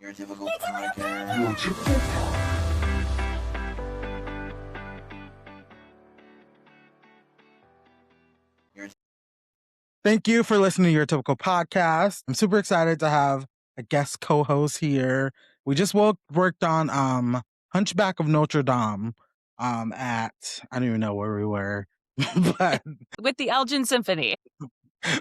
Your typical podcast. Thank you for listening to Your Typical Podcast. I'm super excited to have a guest co-host here. We just worked on Hunchback of Notre Dame at, I don't even know where we were, but with the Elgin Symphony.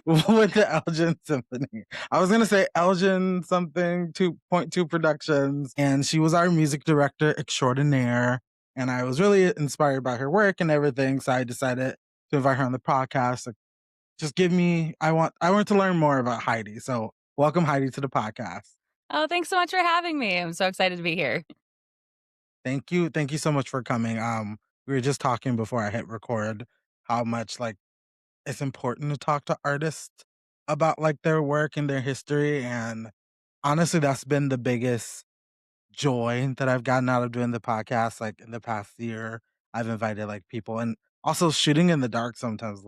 with the Elgin Symphony. I was going to say Elgin something 2.2 Productions, and she was our music director extraordinaire. And I was really inspired by her work and everything, so I decided to invite her on the podcast. Just I want to learn more about Heidi. So welcome Heidi to the podcast. Oh, thanks so much for having me. I'm so excited to be here. Thank you. Thank you so much for coming. We were just talking before I hit record how much it's important to talk to artists about their work and their history. And honestly, that's been the biggest joy that I've gotten out of doing the podcast. In the past year, I've invited people, and also shooting in the dark sometimes.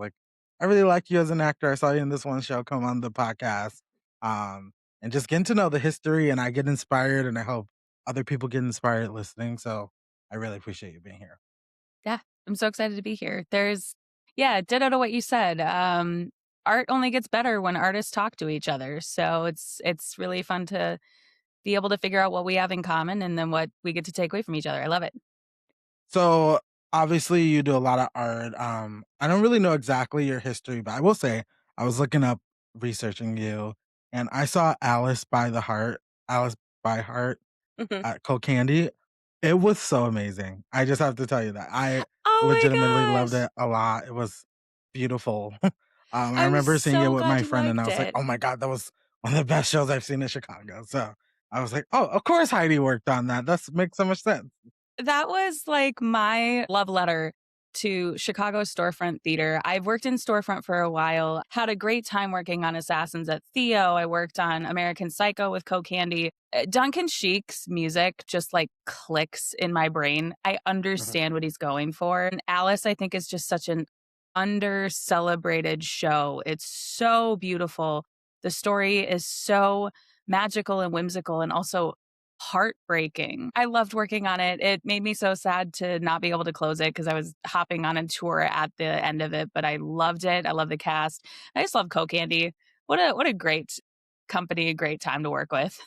I really like you as an actor. I saw you in this one show. Come on the podcast, and just getting to know the history, and I get inspired, and I hope other people get inspired listening. So I really appreciate you being here. Yeah, I'm so excited to be here. Ditto to what you said. Art only gets better when artists talk to each other. So it's really fun to be able to figure out what we have in common and then what we get to take away from each other. I love it. So obviously you do a lot of art. I don't really know exactly your history, but I will say I was looking up researching you, and I saw Alice by Heart at Coke Candy. It was so amazing. I just have to tell you that. I Oh legitimately my loved gosh. it a lot. It was beautiful. I I'm remember seeing it so with glad my you friend, and I liked was like, it. oh my God, that was one of the best shows I've seen in Chicago. So I was like, oh, of course Heidi worked on that. That makes so much sense. That was like my love letter to Chicago storefront theater. I've worked in storefront for a while, had a great time working on Assassins at Theo. I worked on American Psycho with Coke Candy. Duncan Sheik's music just clicks in my brain. I understand what he's going for. And Alice, I think, is just such an under celebrated show. It's so beautiful. The story is so magical and whimsical and also heartbreaking. I loved working on it. It made me so sad to not be able to close it because I was hopping on a tour at the end of it, but I loved it. I love the cast. I just love Coke Candy. What a great company, a great time to work with.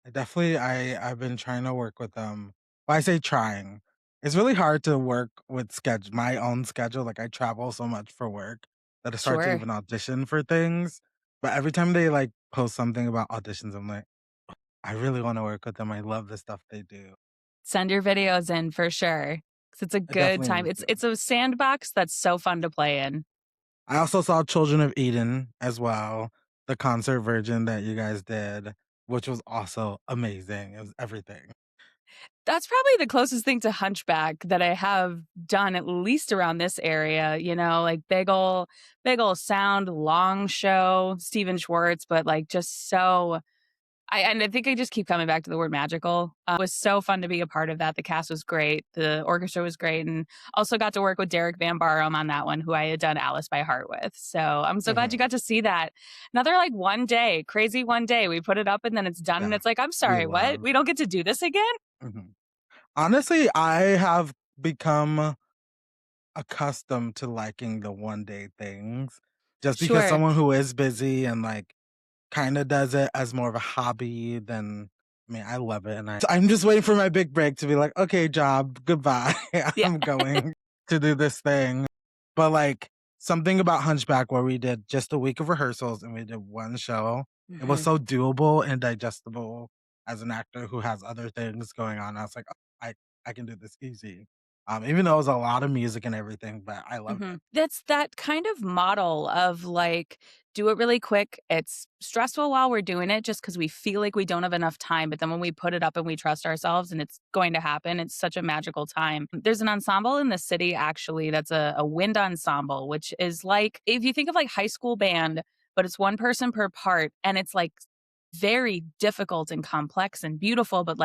I've been trying to work with them. Well, I say trying. It's really hard to work with my own schedule. I travel so much for work that it's hard to Sure. even audition for things. But every time they post something about auditions, I'm like, I really want to work with them. I love the stuff they do. Send your videos in for sure. 'Cause it's a I good definitely time. need It's to. a sandbox that's so fun to play in. I also saw Children of Eden as well, the concert version that you guys did, which was also amazing. It was everything. That's probably the closest thing to Hunchback that I have done, at least around this area, big ol' sound, long show, Steven Schwartz, but just so and I think I just keep coming back to the word magical. It was so fun to be a part of that. The cast was great. The orchestra was great. And also got to work with Derek Van Barum on that one, who I had done Alice by Heart with. So I'm so glad you got to see that. Another one day, crazy one day. We put it up and then it's done. And Yeah, it's I'm we sorry, what? love. We don't get to do this again? Mhm. Honestly, I have become accustomed to liking the one day things just because Sure. someone who is busy and kind of does it as more of a hobby than I mean, I love it. And I'm just waiting for my big break to be like, okay, job, goodbye. Yeah. I'm going to do this thing. But something about Hunchback where we did just a week of rehearsals and we did one show. It was Mhm. so doable and digestible as an actor who has other things going on. I was like, oh, I can do this easy. Even though it was a lot of music and everything, but I loved it. That's that kind of model of do it really quick. It's stressful while we're doing it just because we feel like we don't have enough time. But then when we put it up and we trust ourselves and it's going to happen, it's such a magical time. There's an ensemble in the city, actually, that's a wind ensemble, which is if you think of high school band, but it's one person per part. And it's very difficult and complex and beautiful, but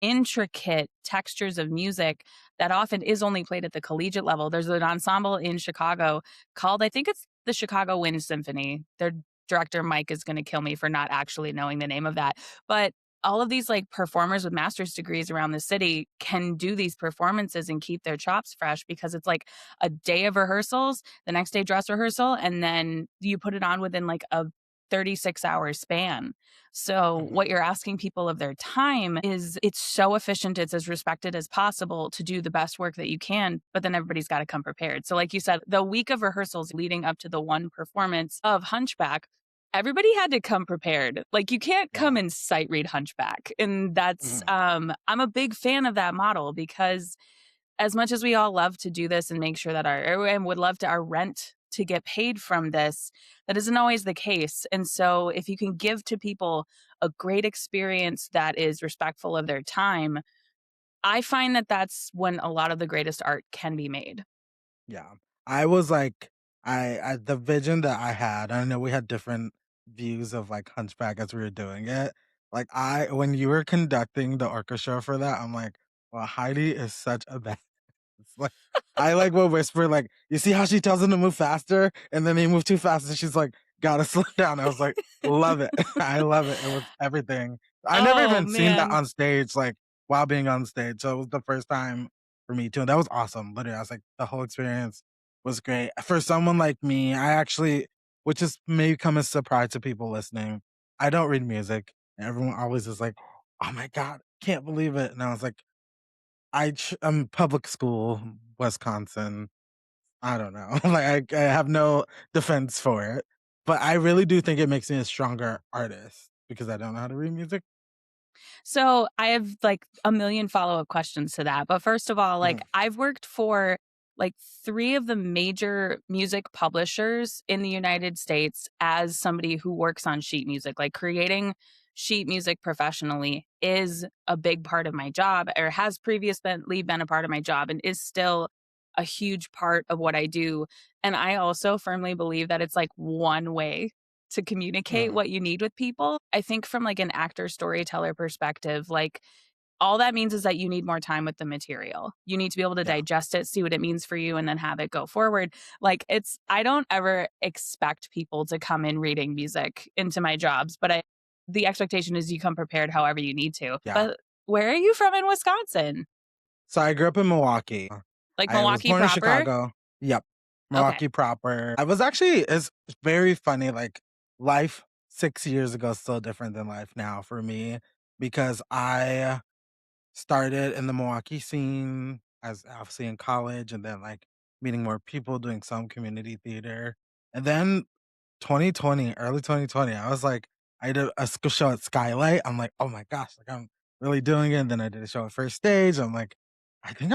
intricate textures of music that often is only played at the collegiate level. There's an ensemble in Chicago called, I think it's the Chicago Wind Symphony. Their director, Mike, is going to kill me for not actually knowing the name of that. But all of these like performers with master's degrees around the city can do these performances and keep their chops fresh because it's like a day of rehearsals, the next day dress rehearsal, and then you put it on within like a 36-hour span. So Mhm. what you're asking people of their time is it's so efficient, it's as respected as possible to do the best work that you can, but then everybody's got to come prepared. So like you said, the week of rehearsals leading up to the one performance of Hunchback, everybody had to come prepared. Like you can't come Yeah. and sight read Hunchback. And that's Mhm. I'm a big fan of that model because as much as we all love to do this and make sure that our and would love to our rent to get paid from this, that isn't always the case. And so if you can give to people a great experience that is respectful of their time, I find that that's when a lot of the greatest art can be made. Yeah. I was like I the vision that I had, I know we had different views of like Hunchback as we were doing it. Like I when you were conducting the orchestra for that, I'm like, well, Heidi is such a bad it's like I like will whisper like, "You see how she tells him to move faster, and then he moved too fast, and she's like, gotta slow down." I was like, love it. I love it. It was everything. I never Oh even seen that man. on stage, like while being on stage. So it was the first time for me too. And that was awesome. Literally, I was like, the whole experience was great. For someone like me, I actually, which is may come as a surprise to people listening, I don't read music. And everyone always is like, "Oh my god, can't believe it." And I was like, I'm public school, Wisconsin. I don't know. Like, I have no defense for it, but I really do think it makes me a stronger artist because I don't know how to read music. So I have like a million follow-up questions to that. But first of all, like Mhm, I've worked for like three of the major music publishers in the United States as somebody who works on sheet music. Like creating sheet music professionally is a big part of my job or has previously been a part of my job and is still a huge part of what I do. And I also firmly believe that it's like one way to communicate mhm, what you need with people. I think from like an actor storyteller perspective, like all that means is that you need more time with the material. You need to be able to yeah, digest it, see what it means for you, and then have it go forward. Like I don't ever expect people to come in reading music into my jobs, but the expectation is you come prepared however you need to. yeah. But where are you from in Wisconsin? So I grew up in Milwaukee. Like I was Milwaukee born in proper? Chicago. Yep, Okay. Milwaukee proper. I was actually it's very funny, like, life 6 years ago is so different than life now for me because I started in the Milwaukee scene as obviously in college and then like meeting more people, doing some community theater. And then 2020, early 2020, I was like, I did a show at Skylight. I'm like, oh my gosh, like I'm really doing it. And then I did a show at First Stage. I'm like, I think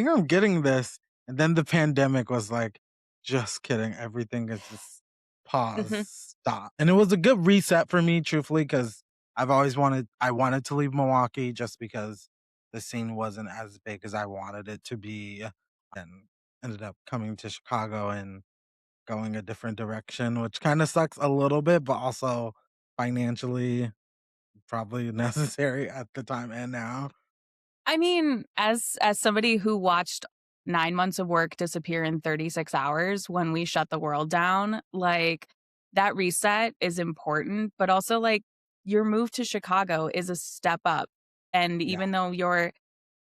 I'm getting this. And then the pandemic was like, just kidding. Everything is just pause, Mhm. stop. And it was a good reset for me, truthfully, because I wanted to leave Milwaukee just because the scene wasn't as big as I wanted it to be. And ended up coming to Chicago and going a different direction, which kinda sucks a little bit, but also financially probably necessary at the time and now. I mean, as somebody who watched 9 months of work disappear in 36 hours when we shut the world down, like, that reset is important, but also, like, your move to Chicago is a step up, and Yeah, even though you're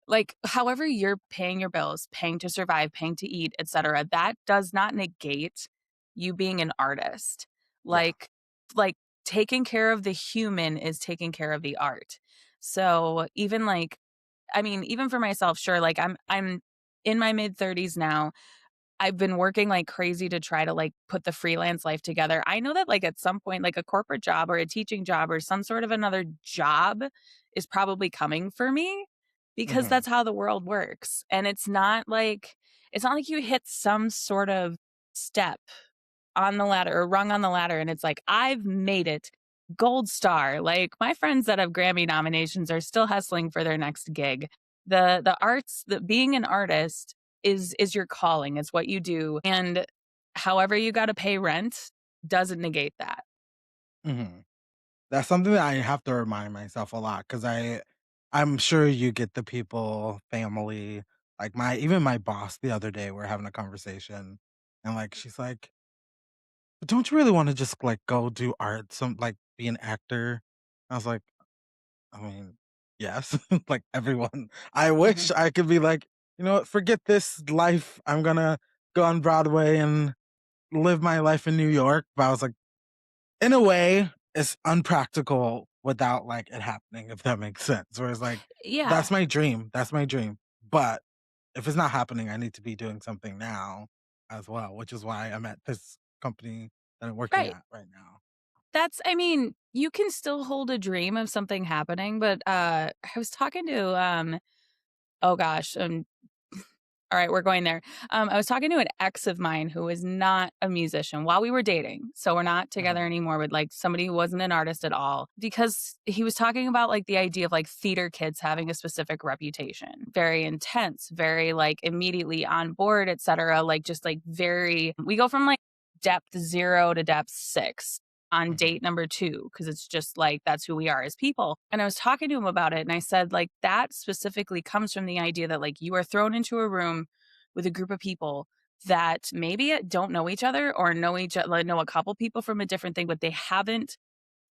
like, however you're paying your bills, paying to survive, paying to eat, etcetera, that does not negate you being an artist. yeah, Like, taking care of the human is taking care of the art. So, even, like I mean, even for myself, sure, like, I'm in my mid-30s now. I've been working like crazy to try to, like, put the freelance life together. I know that, like, at some point, like, a corporate job or a teaching job or some sort of another job is probably coming for me because mhm, that's how the world works, and it's not like you hit some sort of step on the ladder or rung on the ladder and it's like, "I've made it. Gold star." Like, my friends that have Grammy nominations are still hustling for their next gig. The arts the being an artist is your calling, it's what you do, and however you gotta pay rent doesn't negate that. mhm. That's something that I have to remind myself a lot because I'm sure you get the people, family, like my even my boss the other day, we're having a conversation, and, like, she's like, "But don't you really wanna just, like, go do art, some like, be an actor?" I was like, I mean, yes, like everyone. I Mhm. wish I could be like, you know what, forget this life. I'm gonna go on Broadway and live my life in New York. But I was like, in a way, it's unpractical without like it happening, if that makes sense. Whereas like Yeah, that's my dream. That's my dream. But if it's not happening, I need to be doing something now as well, which is why I'm at this company that I'm working right. at right now. That's I mean, you can still hold a dream of something happening, but, I was talking to, oh gosh, all right, we're going there. I was talking to an ex of mine who was not a musician while we were dating. So we're not together Mhm, anymore with like somebody who wasn't an artist at all because he was talking about like the idea of like theater kids having a specific reputation. Very intense, very like immediately on board, etc. Like just like very we go from like depth 0 to depth 6 on mhm, date number 2 because it's just like that's who we are as people. And I was talking to him about it and I said like that specifically comes from the idea that like you are thrown into a room with a group of people that maybe don't know each other or know each other, like, know a couple people from a different thing, but they haven't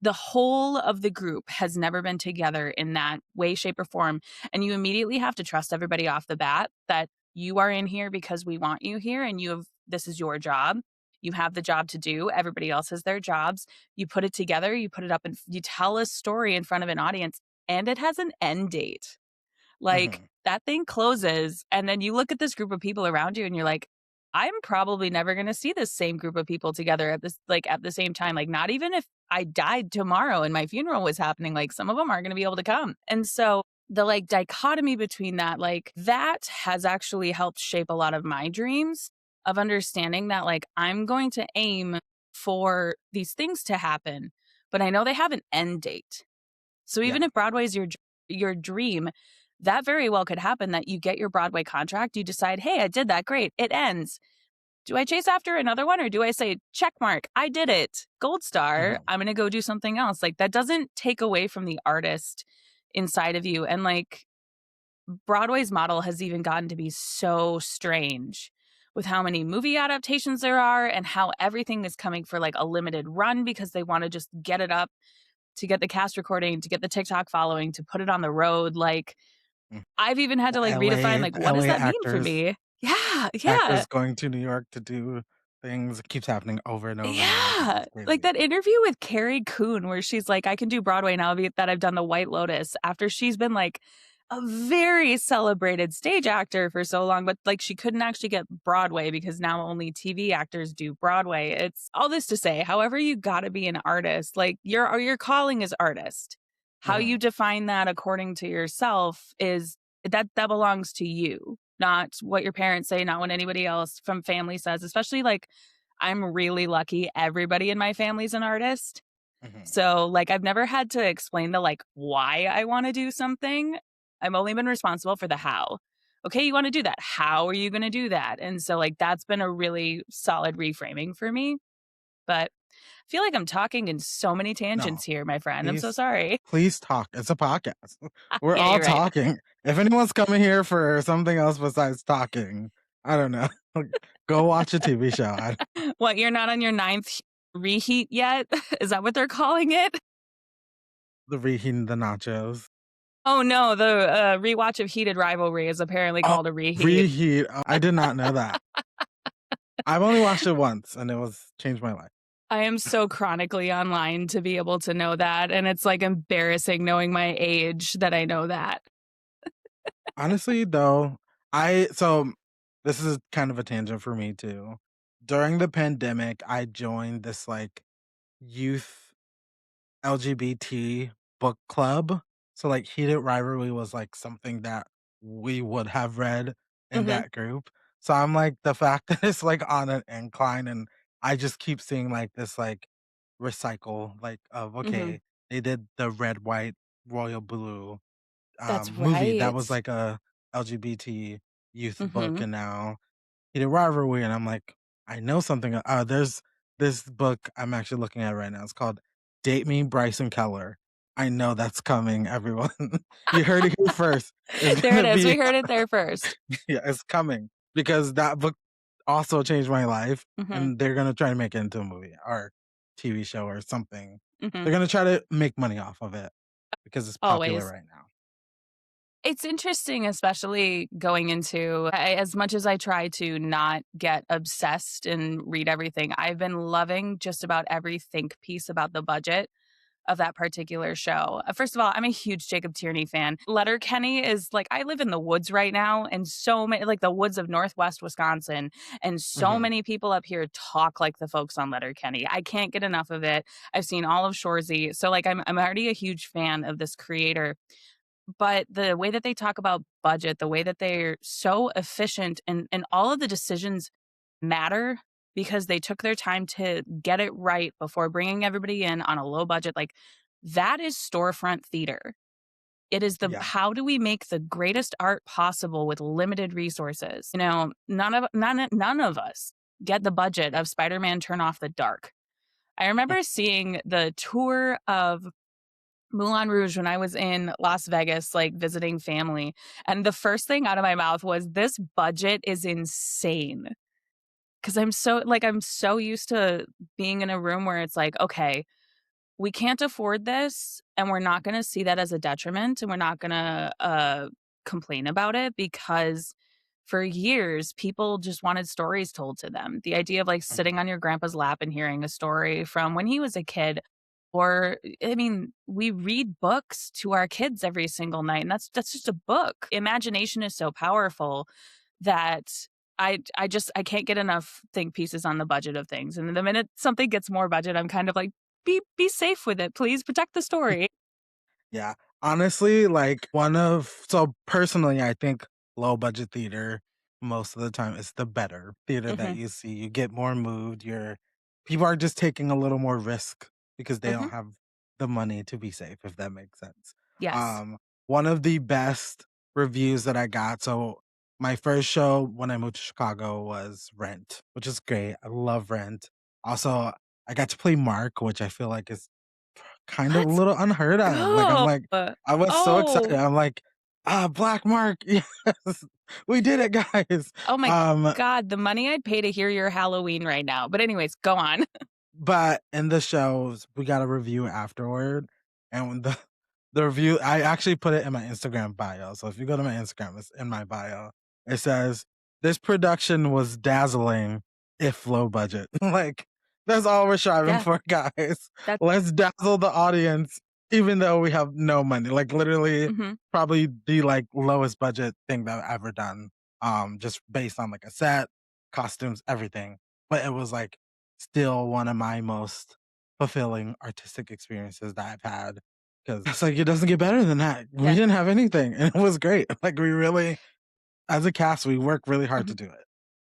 the whole of the group has never been together in that way, shape, or form. And you immediately have to trust everybody off the bat that you are in here because we want you here and you have this is your job. You have the job to do. Everybody else has their jobs. You put it together, you put it up and you tell a story in front of an audience and it has an end date. Like, mhm. that thing closes, and then you look at this group of people around you and you're like, "I'm probably never gonna see this same group of people together at this like, at the same time, like, not even if I died tomorrow and my funeral was happening, like, some of them aren't gonna be able to come." And so, the, like, dichotomy between that, like, that has actually helped shape a lot of my dreams of understanding that, like, I'm going to aim for these things to happen, but I know they have an end date. So even Yeah. if Broadway is your dream, that very well could happen that you get your Broadway contract, you decide, "Hey, I did that, great, it ends. Do I chase after another one or do I say, check mark, I did it, gold star, Mhm, I'm gonna go do something else?" Like, that doesn't take away from the artist inside of you, and, like, Broadway's model has even gotten to be so strange with how many movie adaptations there are and how everything is coming for, like, a limited run because they wanna just get it up to get the cast recording, to get the TikTok following, to put it on the road, like, mm. I've even had to, like, redefine, like, The what does LA that mean for me? Yeah, yeah, actors going to New York to do things. It keeps happening over and over and over again. yeah, It's like, crazy. that interview with Carrie Coon where she's like, "I can do Broadway now that I've done The White Lotus," after she's been, like, a very celebrated stage actor for so long, but, like, she couldn't actually get Broadway because now only TV actors do Broadway. It's all this to say, however you gotta be an artist, like, your calling is artist. How you Mhm, define that according to yourself is that belongs to you, not what your parents say, not what anybody else from family says, especially, like, I'm really lucky everybody in my family's an artist. mhm. So, like, I've never had to explain the, like, why I wanna do something. I've only been responsible for the how. "Okay, you wanna do that. How are you gonna do that?" And so, like, that's been a really solid reframing for me, but I feel like I'm talking in so many No, tangents here, my friend. I'm so please, sorry. please talk. It's a podcast. We're Yeah, all you're right. talking. If anyone's coming here for something else besides talking, I don't know. Go watch a TV show. What, you're not on your ninth reheat yet? Is that what they're calling it? The reheating the nachos. Oh, no, the, rewatch of Heated Rivalry is apparently Oh, called a reheat. reheat. Oh, I did not know that. I've only watched it once, and it was changed my life. I am so chronically online to be able to know that, and it's, like, embarrassing knowing my age that I know that. Honestly, though, I so this is kind of a tangent for me too. During the pandemic, I joined this like youth LGBT book club. So like Heated Rivalry was like something that we would have read in Mhm, that group. So I'm like the fact that it's like on an incline and I just keep seeing like this like recycle like of mhm. okay, they did the red, white, royal blue That's movie that was right. like a LGBT youth book, Mhm. and now he did rivalry, and I'm like, I know something. There's this book I'm actually looking at right now. It's called "Date Me, Bryson Keller." I know that's coming, everyone. You heard it here first. It's There it gonna is, we be heard it there first. yeah, it's coming because that book also changed my life, Mhm, and they're gonna try to make it into a movie or TV show or something. mhm. They're gonna try to make money off of it. because it's popular Always. right now. It's interesting, especially going into as much as I try to not get obsessed and read everything, I've been loving just about every think piece about the budget of that particular show. First of all, I'm a huge Jacob Tierney fan. Letterkenny is like I live in the woods right now, and so many like the woods of Northwest Wisconsin, and so Mhm. many people up here talk like the folks on Letterkenny. I can't get enough of it. I've seen all of Shoresy, so like I'm already a huge fan of this creator. But the way that they talk about budget, the way that they're so efficient and all of the decisions matter because they took their time to get it right before bringing everybody in on a low budget, like, that is storefront theater. It is the Yeah. how do we make the greatest art possible with limited resources? You know, none of us get the budget of Spider-Man Turn Off the Dark. I remember seeing the tour of Moulin Rouge when I was in Las Vegas, like, visiting family, and the first thing out of my mouth was, "This budget is insane." 'Cause I'm so used to being in a room where it's like, "Okay, we can't afford this, and we're not gonna see that as a detriment, and we're not gonna, complain about it," because for years, people just wanted stories told to them. The idea of, like, sitting Mhm. on your grandpa's lap and hearing a story from when he was a kid, or I mean, we read books to our kids every single night, and that's just a book. Imagination is so powerful that I can't get enough think pieces on the budget of things, and the minute something gets more budget, I'm kind of like, "Be safe with it, please protect the story." Yeah. Honestly, like personally, I think low budget theater most of the time is the better theater that Mhm, you see. You get more moved. People are just taking a little more risk because they mhm, don't have the money to be safe, if that makes sense. yes. Um, One of the best reviews that I got. So my first show when I moved to Chicago was Rent, which is great. I love Rent. Also, I got to play Mark, which I feel like is kind of a Let's little unheard of. Like, I'm go. like I was so excited. Oh, I'm like, "Ah, Black Mark, yes, we did it, guys." oh my Um, god, the money I'd pay to hear your Halloween right now, but anyways, go on. but in the shows, we got a review afterward, and when the review I actually put it in my Instagram bio, so if you go to my Instagram, it's in my bio. It says, "This production was dazzling, if low budget." Like, that's all we're striving Yeah, for, guys. that Let's dazzle the audience even though we have no money. Like, literally, mhm, probably the, like, lowest budget thing that I've ever done, just based on, like, a set, costumes, everything. But it was, like, still one of my most fulfilling artistic experiences that I've had, 'cause it's like, it doesn't get better than that. We yeah, didn't have anything, and it was great. Like, we really as a cast, we work really hard to mhm. do it.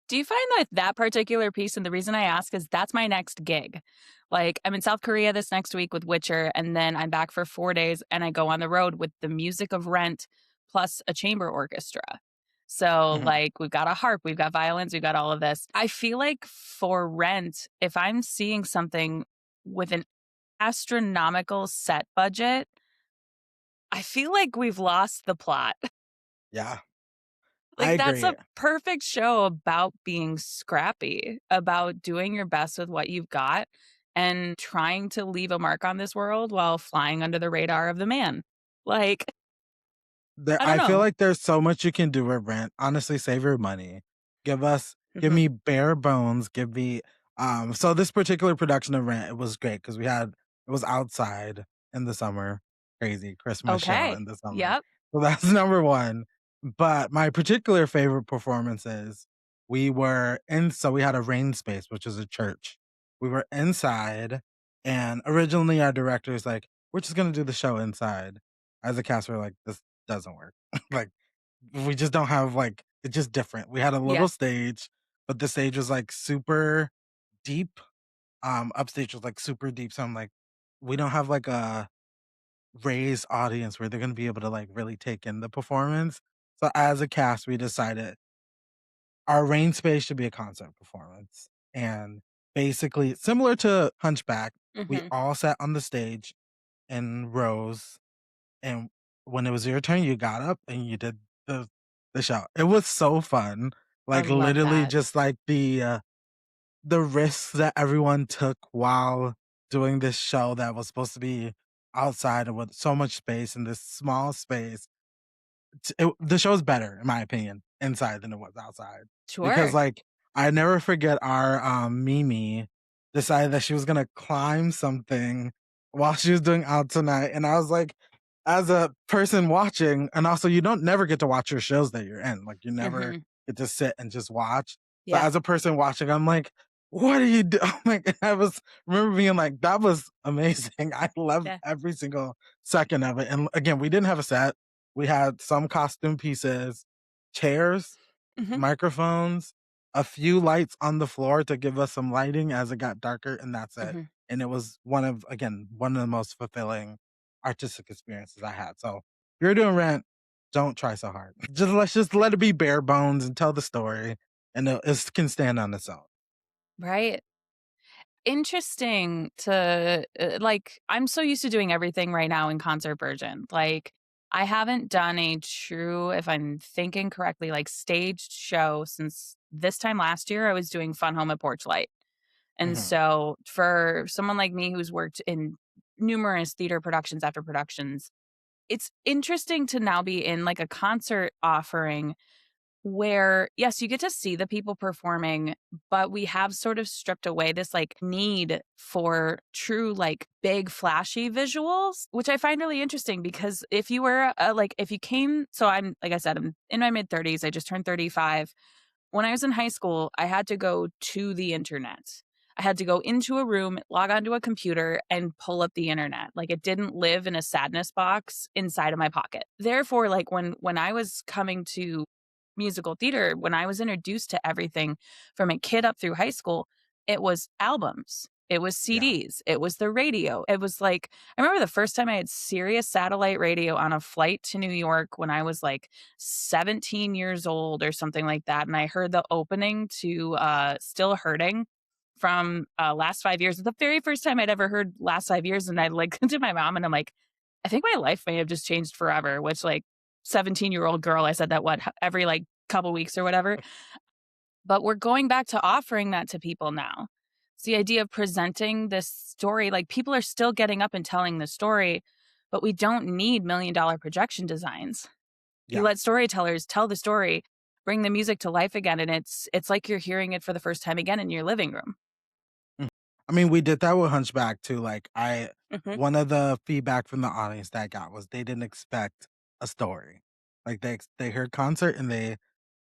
Do you find that that particular piece and the reason I ask is that's my next gig. Like, I'm in South Korea this next week with Witcher, and then I'm back for 4 days, and I go on the road with the music of Rent plus a chamber orchestra. So, Mhm. like, we've got a harp, we've got violins, we've got all of this. I feel like for Rent, if I'm seeing something with an astronomical set budget, I feel like we've lost the plot. Yeah, I Like, that's agree. a perfect show about being scrappy, about doing your best with what you've got, and trying to leave a mark on this world while flying under the radar of the man. Like, I don't I feel know. like there's so much you can do with rent. Honestly, save your money. Give Mhm. me bare bones, give me so this particular production of Rent, it was great because it was outside in the summer. Crazy Christmas show Okay. in the summer. Yep. So that's number 1. But my particular favorite performances, we had a rain space, which is a church. We were inside, and originally our director is like, "We're just gonna do the show inside." As a cast, we're like, "This doesn't work." Like, we just don't have, like it's just different. We had a Yeah. little stage, but the stage was, like, super deep. Upstage was, like, super deep, so I'm like, "We don't have, like, a raised audience where they're gonna be able to, like, really take in the performance." So, as a cast, we decided our rain space should be a concert performance, and basically similar to Hunchback, we Mhm. all sat on the stage in rows, and when it was your turn, you got up and you did the show. It was so fun. I Like, love literally that. just, like, the risks that everyone took while doing this show that was supposed to be outside and with so much space in this small space. The show's better, in my opinion, inside than it was outside. Because, Sure. like, I never forget our, Mimi decided that she was gonna climb something while she was doing Out Tonight, and I was like, as a person watching and also you don't never get to watch your shows that you're in, like, you never Mhm. get to sit and just watch. So Yeah. as a person watching, I'm like, "What are you doing?" Like, I was remember being like, "That was amazing." I loved Yeah. every single second of it, and again, we didn't have a set. We had some costume pieces, chairs, Mhm. microphones, a few lights on the floor to give us some lighting as it got darker, and that's it. Mhm. And it was one of the most fulfilling artistic experiences I had. So if you're doing Rent, don't try so hard. Just let it be bare bones and tell the story, and it can stand on its own. Right. Interesting to like, I'm so used to doing everything right now in concert version. Like, I haven't done a true, if I'm thinking correctly, like staged show since this time last year. I was doing Fun Home at Porch Light. And Mhm. so for someone like me who's worked in numerous theater productions after productions, it's interesting to now be in like a concert offering where, yes, you get to see the people performing, but we have sort of stripped away this like need for true, like big, flashy visuals, which I find really interesting because if you were like, if you came, so I'm, like I said, I'm in my mid 30s, I just turned 35. When I was in high school, I had to go to the internet. I had to go into a room, log onto a computer, and pull up the internet. Like it didn't live in a sadness box inside of my pocket. Therefore, like when I was coming to musical theater, when I was introduced to everything from a kid up through high school, it was albums. It was Yeah. CDs. It was the radio. It was like, I remember the first time I had Sirius satellite radio on a flight to New York when I was like 17 years old or something like that. And I heard the opening to Still Hurting from Last 5 Years. The very first time I'd ever heard Last 5 Years. And I like to my mom and I'm like, I think my life may have just changed forever, which like 17-year-old girl, I said that every like couple weeks or whatever. But we're going back to offering that to people now. It's the idea of presenting this story. Like people are still getting up and telling the story, but we don't need $1 million projection designs. You Yeah. let storytellers tell the story, bring the music to life again, and it's like you're hearing it for the first time again in your living room. Mm. I mean, we did that with Hunchback too. Like Mhm. one of the feedback from the audience that I got was they didn't expect a story. Like they heard concert and they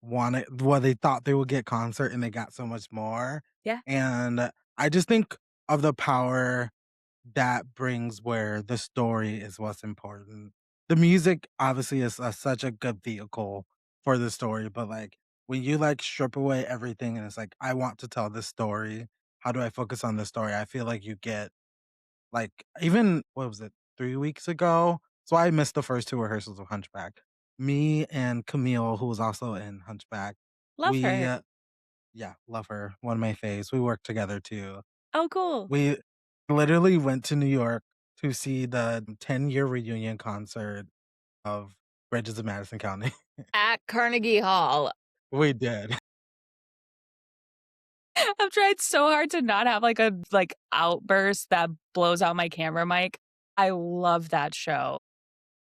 wanted well, they thought they would get concert and they got so much more. Yeah. And I just think of the power that brings where the story is what's important. The music obviously is such a good vehicle for the story, but like when you like strip away everything and it's like, I want to tell this story. How do I focus on this story? I feel like you get like even what was it, 3 weeks ago? So I missed the first two rehearsals of Hunchback. Me and Camille, who was also in Hunchback, Love we her. yeah, love her. One of my faves. We worked together too. Oh, cool. We literally went to New York to see the 10-year reunion concert of Bridges of Madison County. At Carnegie Hall. We did. I've tried so hard to not have like a like outburst that blows out my camera mic. I love that show.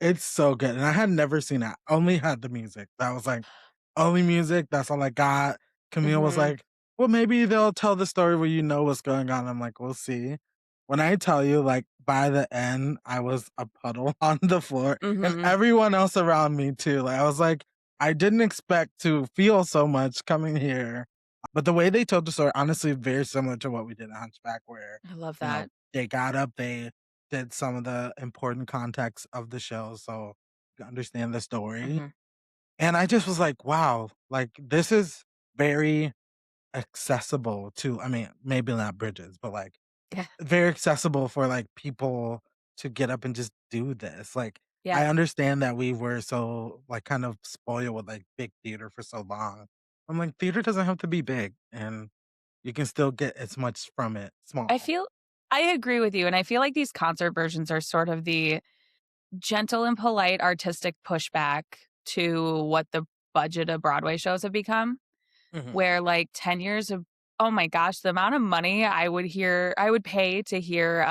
It's so good, and I had never seen it. Only had the music. That was like, only music, that's all I got. Camille was Mhm. like, "Well, maybe they'll tell the story where you know what's going on." I'm like, "We'll see." When I tell you, like, by the end, I was a puddle on the floor, and Mhm. everyone else around me too. Like, I was like, I didn't expect to feel so much coming here. But the way they told the story, honestly, very similar to what we did at Hunchback, where, I love you know, that. they got up, they did some of the important context of the show, so you understand the story. Mhm. And I just was like, wow, like this is very accessible to, I mean, maybe not Bridges, but like Yeah. very accessible for like people to get up and just do this. Like Yeah. I understand that we were so like kind of spoiled with like big theater for so long. I'm like, theater doesn't have to be big and you can still get as much from it I small. feel I agree with you, and I feel like these concert versions are sort of the gentle and polite artistic pushback to what the budget of Broadway shows have become, Mhm. where, like, 10 years of Oh my gosh, the amount of money I would pay to hear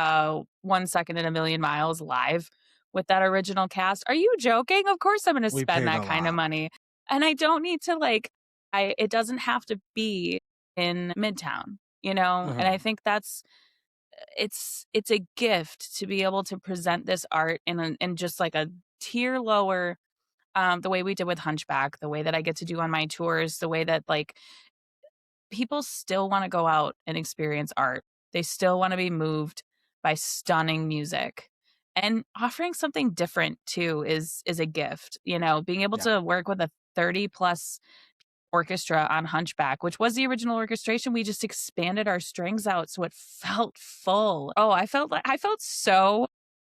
1 Second in a Million Miles live with that original cast. Are you joking? Of course I'm gonna We spend paid that a kind of lot. money. And I don't need to like I it doesn't have to be in Midtown, you know? And I Mhm. think that's it's a gift to be able to present this art in just like a tier lower, the way we did with Hunchback, the way that I get to do on my tours, the way that like people still want to go out and experience art. They still want to be moved by stunning music. And offering something different too is a gift. You know, being able Yeah. to work with a 30 plus orchestra on Hunchback, which was the original orchestration. We just expanded our strings out so it felt full. Oh, I felt so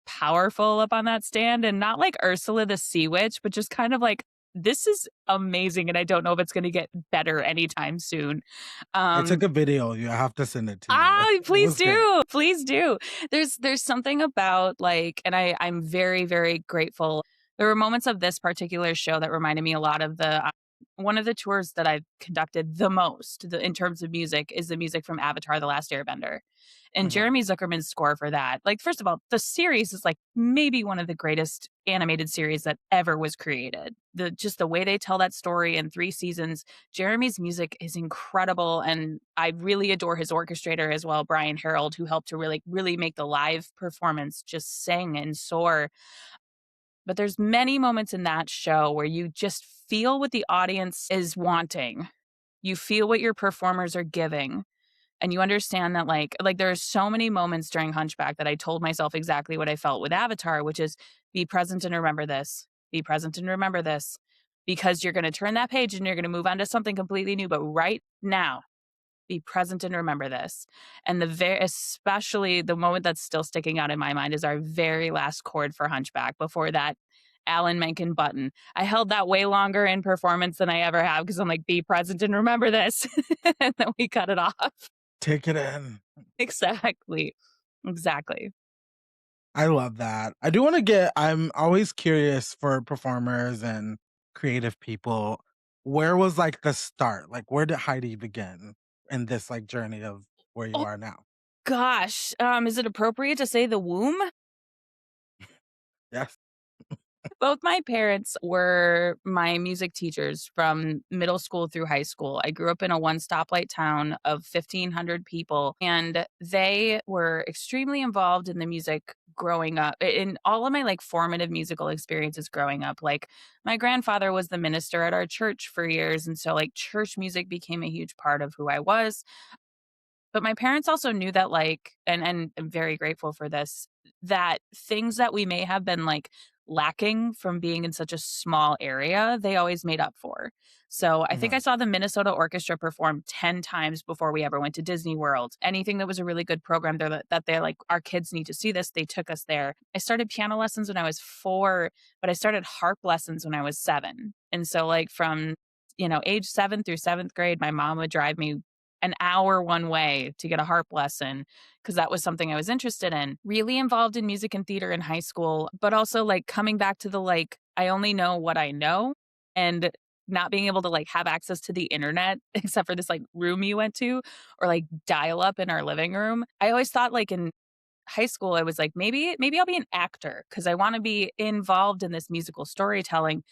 powerful up on that stand, and not like Ursula the Sea Witch, but just kind of like this is amazing and I don't know if it's going to get better anytime soon. I Um took a video. You have to send it to me. It please was great. do. Please do. There's something about like and I'm very, very grateful. There were moments of this particular show that reminded me a lot of the one of the tours that I've conducted the most in terms of music is the music from Avatar: The Last Airbender. And Mhm. Jeremy Zuckerman's score for that. Like, first of all, the series is like maybe one of the greatest animated series that ever was created. The way they tell that story in 3 seasons, Jeremy's music is incredible, and I really adore his orchestrator as well, Brian Harold, who helped to really make the live performance just sing and soar. But there's many moments in that show where you just feel what the audience is wanting. You feel what your performers are giving, and you understand that like there are so many moments during Hunchback that I told myself exactly what I felt with Avatar, which is be present and remember this. Be present and remember this. Because you're going to turn that page and you're going to move on to something completely new. But right now, be present and remember this. And especially the moment that's still sticking out in my mind is our very last chord for Hunchback before that Alan Menken button. I held that way longer in performance than I ever have because I'm like, be present and remember this. And then we cut it off. Take it in. Exactly. Exactly. I love that. I do want to get, I'm always curious for performers and creative people. Where was like the start? Like, where did Heidi begin in this like journey of where you Oh are now? gosh. Is it appropriate to say the womb? Yes. Both my parents were my music teachers from middle school through high school. I grew up in a one stoplight town of 1,500 people, and they were extremely involved in the music growing up in all of my like formative musical experiences growing up. Like my grandfather was the minister at our church for years. And so like church music became a huge part of who I was. But my parents also knew that, like and I'm very grateful for this, that things that we may have been, like, lacking from being in such a small area, they always made up for. So, I think I Mhm. saw the Minnesota Orchestra perform 10 times before we ever went to Disney World. Anything that was a really good program there that they're like, "Our kids need to see this," they took us there. I started piano lessons when I was 4, but I started harp lessons when I was 7. And so, like, from, age 7 through 7th grade, my mom would drive me an hour one way to get a harp lesson because that was something I was interested in. Really involved in music and theater in high school, but also like coming back to the like, I only know what I know and not being able to like have access to the internet except for this like room you went to or like dial up in our living room. I always thought like in high school I was like maybe I'll be an actor because I want to be involved in this musical storytelling,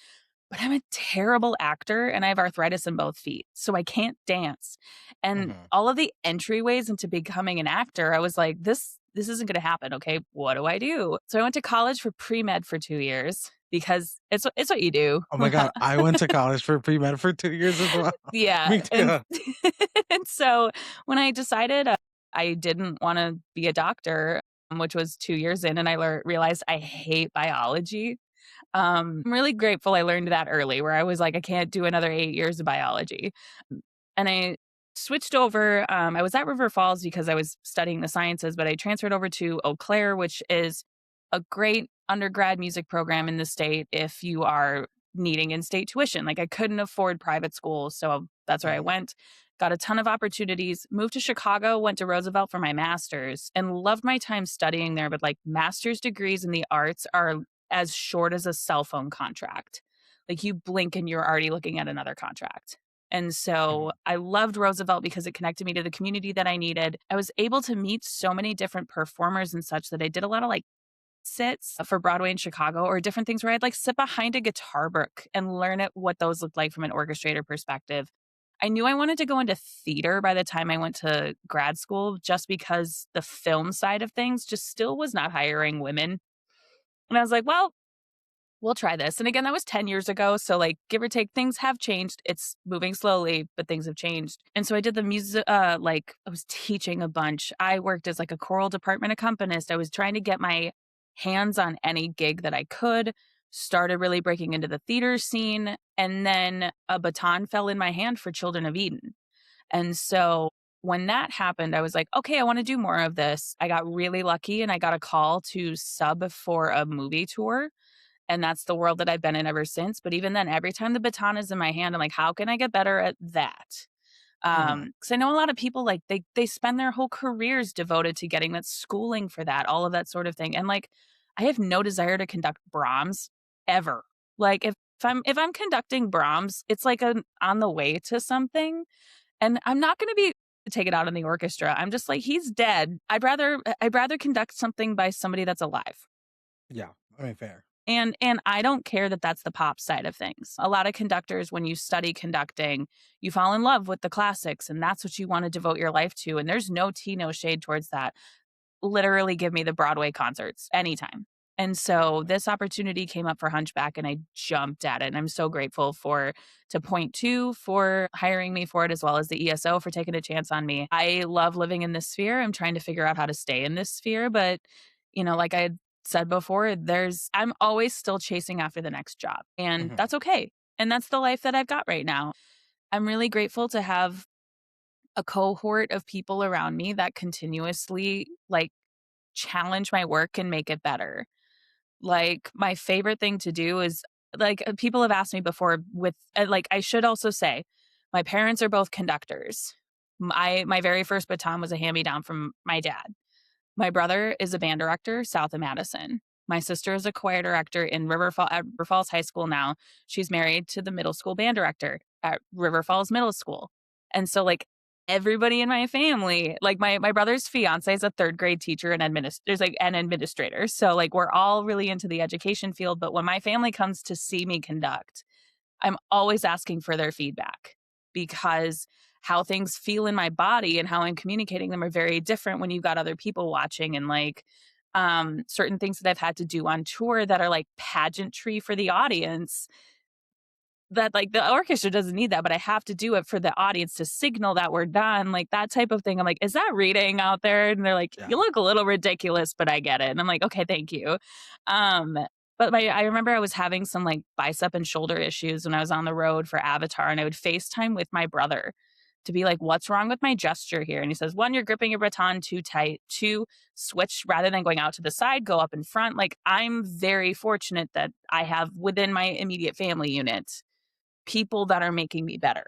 but I'm a terrible actor and I have arthritis in both feet, so I can't dance. And Mhm. all of the entryways into becoming an actor, I was like, this isn't going to happen. Okay, what do I do? So I went to college for pre-med for 2 years because it's what you do. Oh my God. I went to college for pre med for 2 years as well. Yeah, Me and too. and so when I decided I didn't want to be a doctor, which was 2 years in, and I realized I hate biology. I'm really grateful I learned that early where I was like, I can't do another 8 years of biology. And I switched over. I was at River Falls because I was studying the sciences, but I transferred over to Eau Claire, which is a great undergrad music program in the state if you are needing in-state tuition. Like I couldn't afford private school, so that's where I Mhm. went. Got a ton of opportunities. Moved to Chicago, went to Roosevelt for my master's, and loved my time studying there. But like master's degrees in the arts are as short as a cell phone contract. Like you blink and you're already looking at another contract. And so Mhm. I loved Roosevelt because it connected me to the community that I needed. I was able to meet so many different performers and such that I did a lot of like sits for Broadway in Chicago or different things where I'd like sit behind a guitar book and learn it what those looked like from an orchestrator perspective. I knew I wanted to go into theater by the time I went to grad school just because the film side of things just still was not hiring women. And I was like, well, we'll try this. And again, that was 10 years ago. So, like, give or take, things have changed. It's moving slowly, but things have changed. And so I did the music, like, I was teaching a bunch. I worked as like a choral department accompanist. I was trying to get my hands on any gig that I could, started really breaking into the theater scene. And then a baton fell in my hand for Children of Eden. And so when that happened, I was like, okay, I want to do more of this. I got really lucky and I got a call to sub for a movie tour, and that's the world that I've been in ever since. But even then, every time the baton is in my hand, I'm like, how can I get better at that? Mhm. Because I know a lot of people like they spend their whole careers devoted to getting that schooling for that, all of that sort of thing. And like, I have no desire to conduct Brahms ever. Like if I'm conducting Brahms, it's like on the way to something, and I'm not going to be take it out on the orchestra. I'm just like he's dead. I'd rather conduct something by somebody that's alive. Yeah, I mean, fair. And I don't care that that's the pop side of things. A lot of conductors, when you study conducting, you fall in love with the classics, and that's what you want to devote your life to. And there's no tea, no shade towards that. Literally give me the Broadway concerts anytime. And so this opportunity came up for Hunchback and I jumped at it. And I'm so grateful for to Point Two for hiring me for it, as well as the ESO for taking a chance on me. I love living in this sphere. I'm trying to figure out how to stay in this sphere, but like I had said before, I'm always still chasing after the next job. And Mhm. that's okay. And that's the life that I've got right now. I'm really grateful to have a cohort of people around me that continuously like challenge my work and make it better. Like, my favorite thing to do is like, people have asked me before with like, I should also say, my parents are both conductors. My very first baton was a hand-me-down from my dad. My brother is a band director south of Madison. My sister is a choir director in at River Falls High School now. She's married to the middle school band director at River Falls Middle School. And so like everybody in my family, like my brother's fiance is a third grade teacher and there's like an administrator. So like we're all really into the education field. But when my family comes to see me conduct, I'm always asking for their feedback because how things feel in my body and how I'm communicating them are very different when you've got other people watching, and like certain things that I've had to do on tour that are like pageantry for the audience, that like the orchestra doesn't need that, but I have to do it for the audience to signal that we're done, like that type of thing. I'm like, is that reading out there? And they're like, you Yeah. look a little ridiculous, but I get it. And I'm like, okay, thank you. Um, but I remember I was having some like bicep and shoulder issues when I was on the road for Avatar, and I would FaceTime with my brother to be like, what's wrong with my gesture here? And he says, one, you're gripping your baton too tight. Two, switch rather than going out to the side, go up in front. Like, I'm very fortunate that I have within my immediate family unit people that are making me better.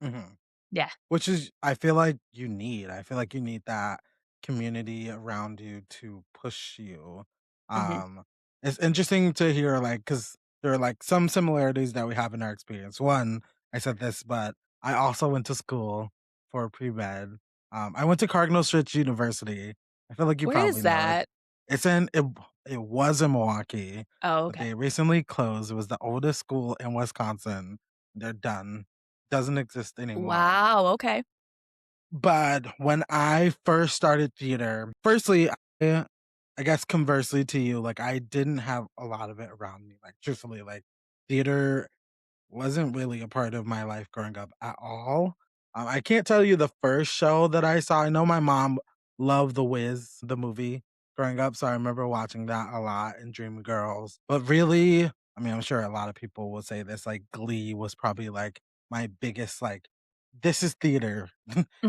Mhm. Yeah. Which is I feel like you need. I feel like you need that community around you to push you. Mhm. Um, it's interesting to hear, like, because there are, like, some similarities that we have in our experience. One, I said this, but I also went to school for pre-med. I went to Cardinal Stritch University. I feel like you Where probably is know it. that? It was in Milwaukee, Oh, but okay. they recently closed. It was the oldest school in Wisconsin. They're done. Doesn't exist anymore. Wow, okay. But when I first started theater, firstly, I guess conversely to you, like, I didn't have a lot of it around me, like, truthfully, like, theater wasn't really a part of my life growing up at all. I can't tell you the first show that I saw. I know my mom loved The Wiz, the movie, growing up, so I remember watching that a lot and Dreamgirls. But really, I mean, I'm sure a lot of people will say this, like, Glee was probably, like, my biggest, like, "This is theater"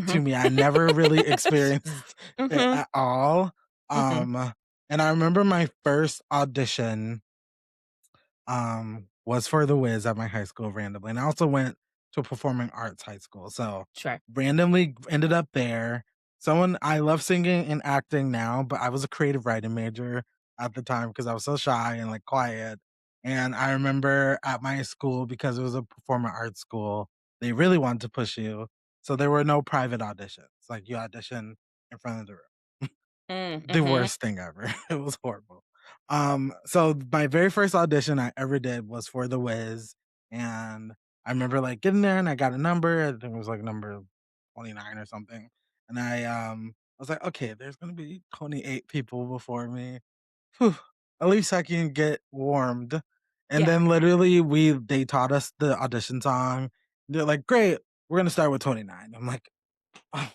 to Mhm. me. I never really experienced it Mhm. at all. Mhm. Um, and I remember my first audition was for The Wiz at my high school randomly, and I also went to a performing arts high school, so Sure. randomly ended up there. Someone I love singing and acting now, but I was a creative writing major at the time because I was so shy and, like, quiet, and I remember at my school, because it was a performing arts school, they really wanted to push you. So there were no private auditions. Like you audition in front of the room. The Mm-hmm. worst thing ever. It was horrible. So my very first audition I ever did was for The Wiz, and I remember like getting there and I got a number. I think it was like number 29 or something. And I was like, okay, there's gonna be 28 people before me. Whew, at least I can get warmed. And Yeah. then literally they taught us the audition song. They're like, great, we're gonna start with 29. I'm like, oh,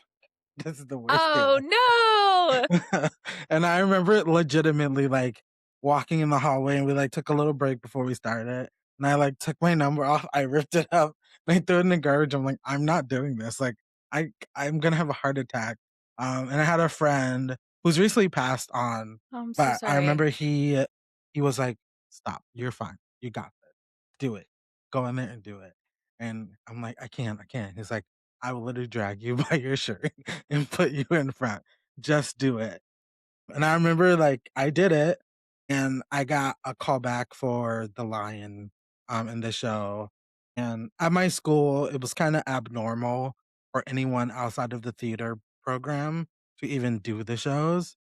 this is the worst Oh feeling. no. And I remember it legitimately, like, walking in the hallway, and we, like, took a little break before we started, and I, like, took my number off, I ripped it up, and I threw it in the garbage. I'm like, "I'm not doing this, like, I'm gonna have a heart attack." And I had a friend who's recently passed on, Oh, I'm so but I sorry. remember he was like, "Stop, you're fine, you got this, do it, go in there and do it." And I'm like, I can't." He's like, "I will literally drag you by your shirt and put you in front. Just do it." And I remember, like, I did it, and I got a call back for the lion, in the show, and at my school, it was kinda abnormal for anyone outside of the theater program to even do the shows.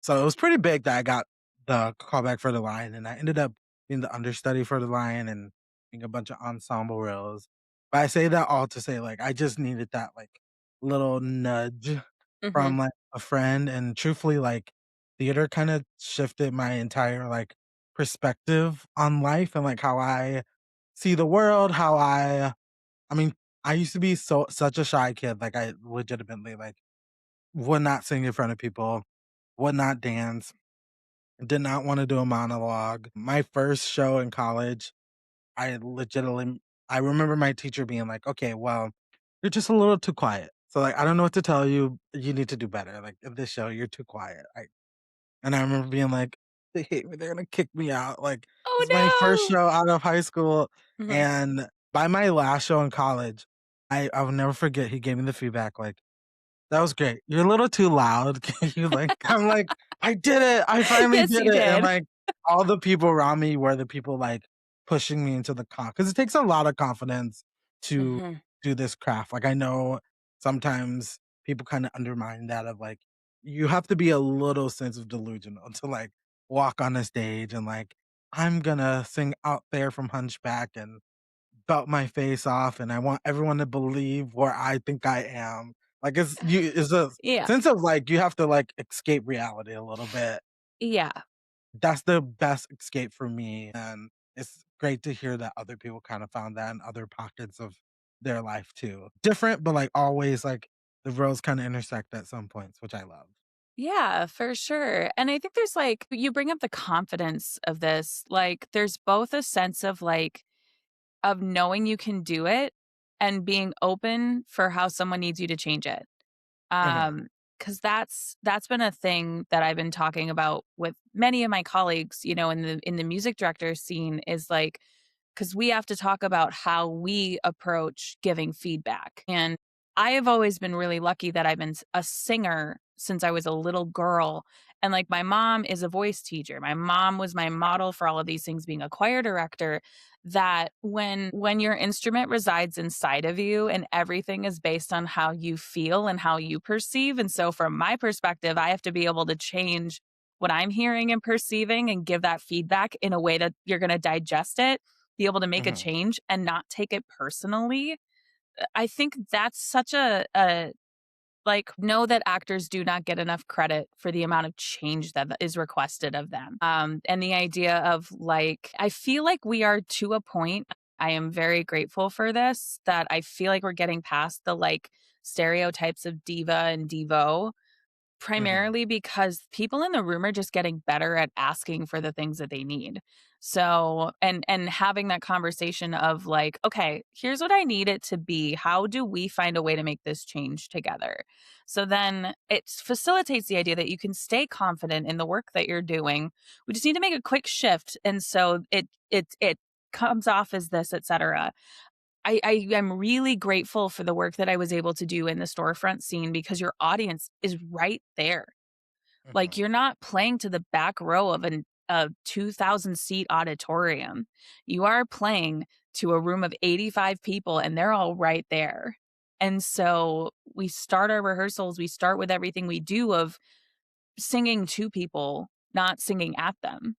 So it was pretty big that I got the callback for the Lion, and I ended up being the understudy for the Lion and being a bunch of ensemble roles. But I say that all to say, like, I just needed that, like, little nudge Mm-hmm. from, like, a friend, and truthfully, like, theater kinda shifted my entire, like, perspective on life and, like, how I see the world, how I mean, I used to be such a shy kid, like, I legitimately, like, would not sing in front of people, would not dance, did not wanna do a monologue. My first show in college, I legitimately I remember my teacher being like, "Okay, well, you're just a little too quiet. So, like, I don't know what to tell you. You need to do better. Like, in this show, you're too quiet." And I remember being like, "They hate me. They're gonna kick me out." Like, it's my first Oh show out of high school, no. Mhm. and by my last show in college, I will never forget he gave me the feedback like, that was great. You're a little too loud. Can you like I'm like, "I did it. I finally Yes, did you it." And, did. like, all the people around me were the people, like, pushing me into the because it takes a lot of confidence to Mhm. do this craft. Like, I know sometimes people kinda undermine that of, like, you have to be a little sense of delusional to, like, walk on a stage and, like, "I'm gonna sing Out There from Hunchback and belt my face off, and I want everyone to believe where I think I am." Like, it's a Yeah. sense of, like, you have to, like, escape reality a little bit. Yeah. That's the best escape for me, and it's great to hear that other people kinda found that in other pockets of their life too. Different, but, like, always, like, the roads kinda intersect at some points, which I love. Yeah, for sure. And I think there's like, you bring up the confidence of this. Like, there's both a sense of like, of knowing you can do it and being open for how someone needs you to change it. Mhm, Um, because that's been a thing that I've been talking about with many of my colleagues, in the music director scene is like, because we have to talk about how we approach giving feedback. And I have always been really lucky that I've been a singer since I was a little girl. And like my mom is a voice teacher. My mom was my model for all of these things, being a choir director. That when your instrument resides inside of you and everything is based on how you feel and how you perceive. And so from my perspective, I have to be able to change what I'm hearing and perceiving and give that feedback in a way that you're going to digest it, be able to make a mhm, change and not take it personally. I think that's such a like, know that actors do not get enough credit for the amount of change that is requested of them. And the idea of like, I feel like we are to a point. I am very grateful for this, that I feel like we're getting past the like stereotypes of diva and divo, mhm, primarily because people in the room are just getting better at asking for the things that they need. So, and having that conversation of like, okay, here's what I need it to be. How do we find a way to make this change together? So then it facilitates the idea that you can stay confident in the work that you're doing. We just need to make a quick shift. And so it comes off as this, etc. I am really grateful for the work that I was able to do in the storefront scene because your audience is right there. Like, mhm. you're not playing to the back row of a 2,000 seat auditorium. You are playing to a room of 85 people and they're all right there. And so we start our rehearsals, we start with everything we do of singing to people, not singing at them.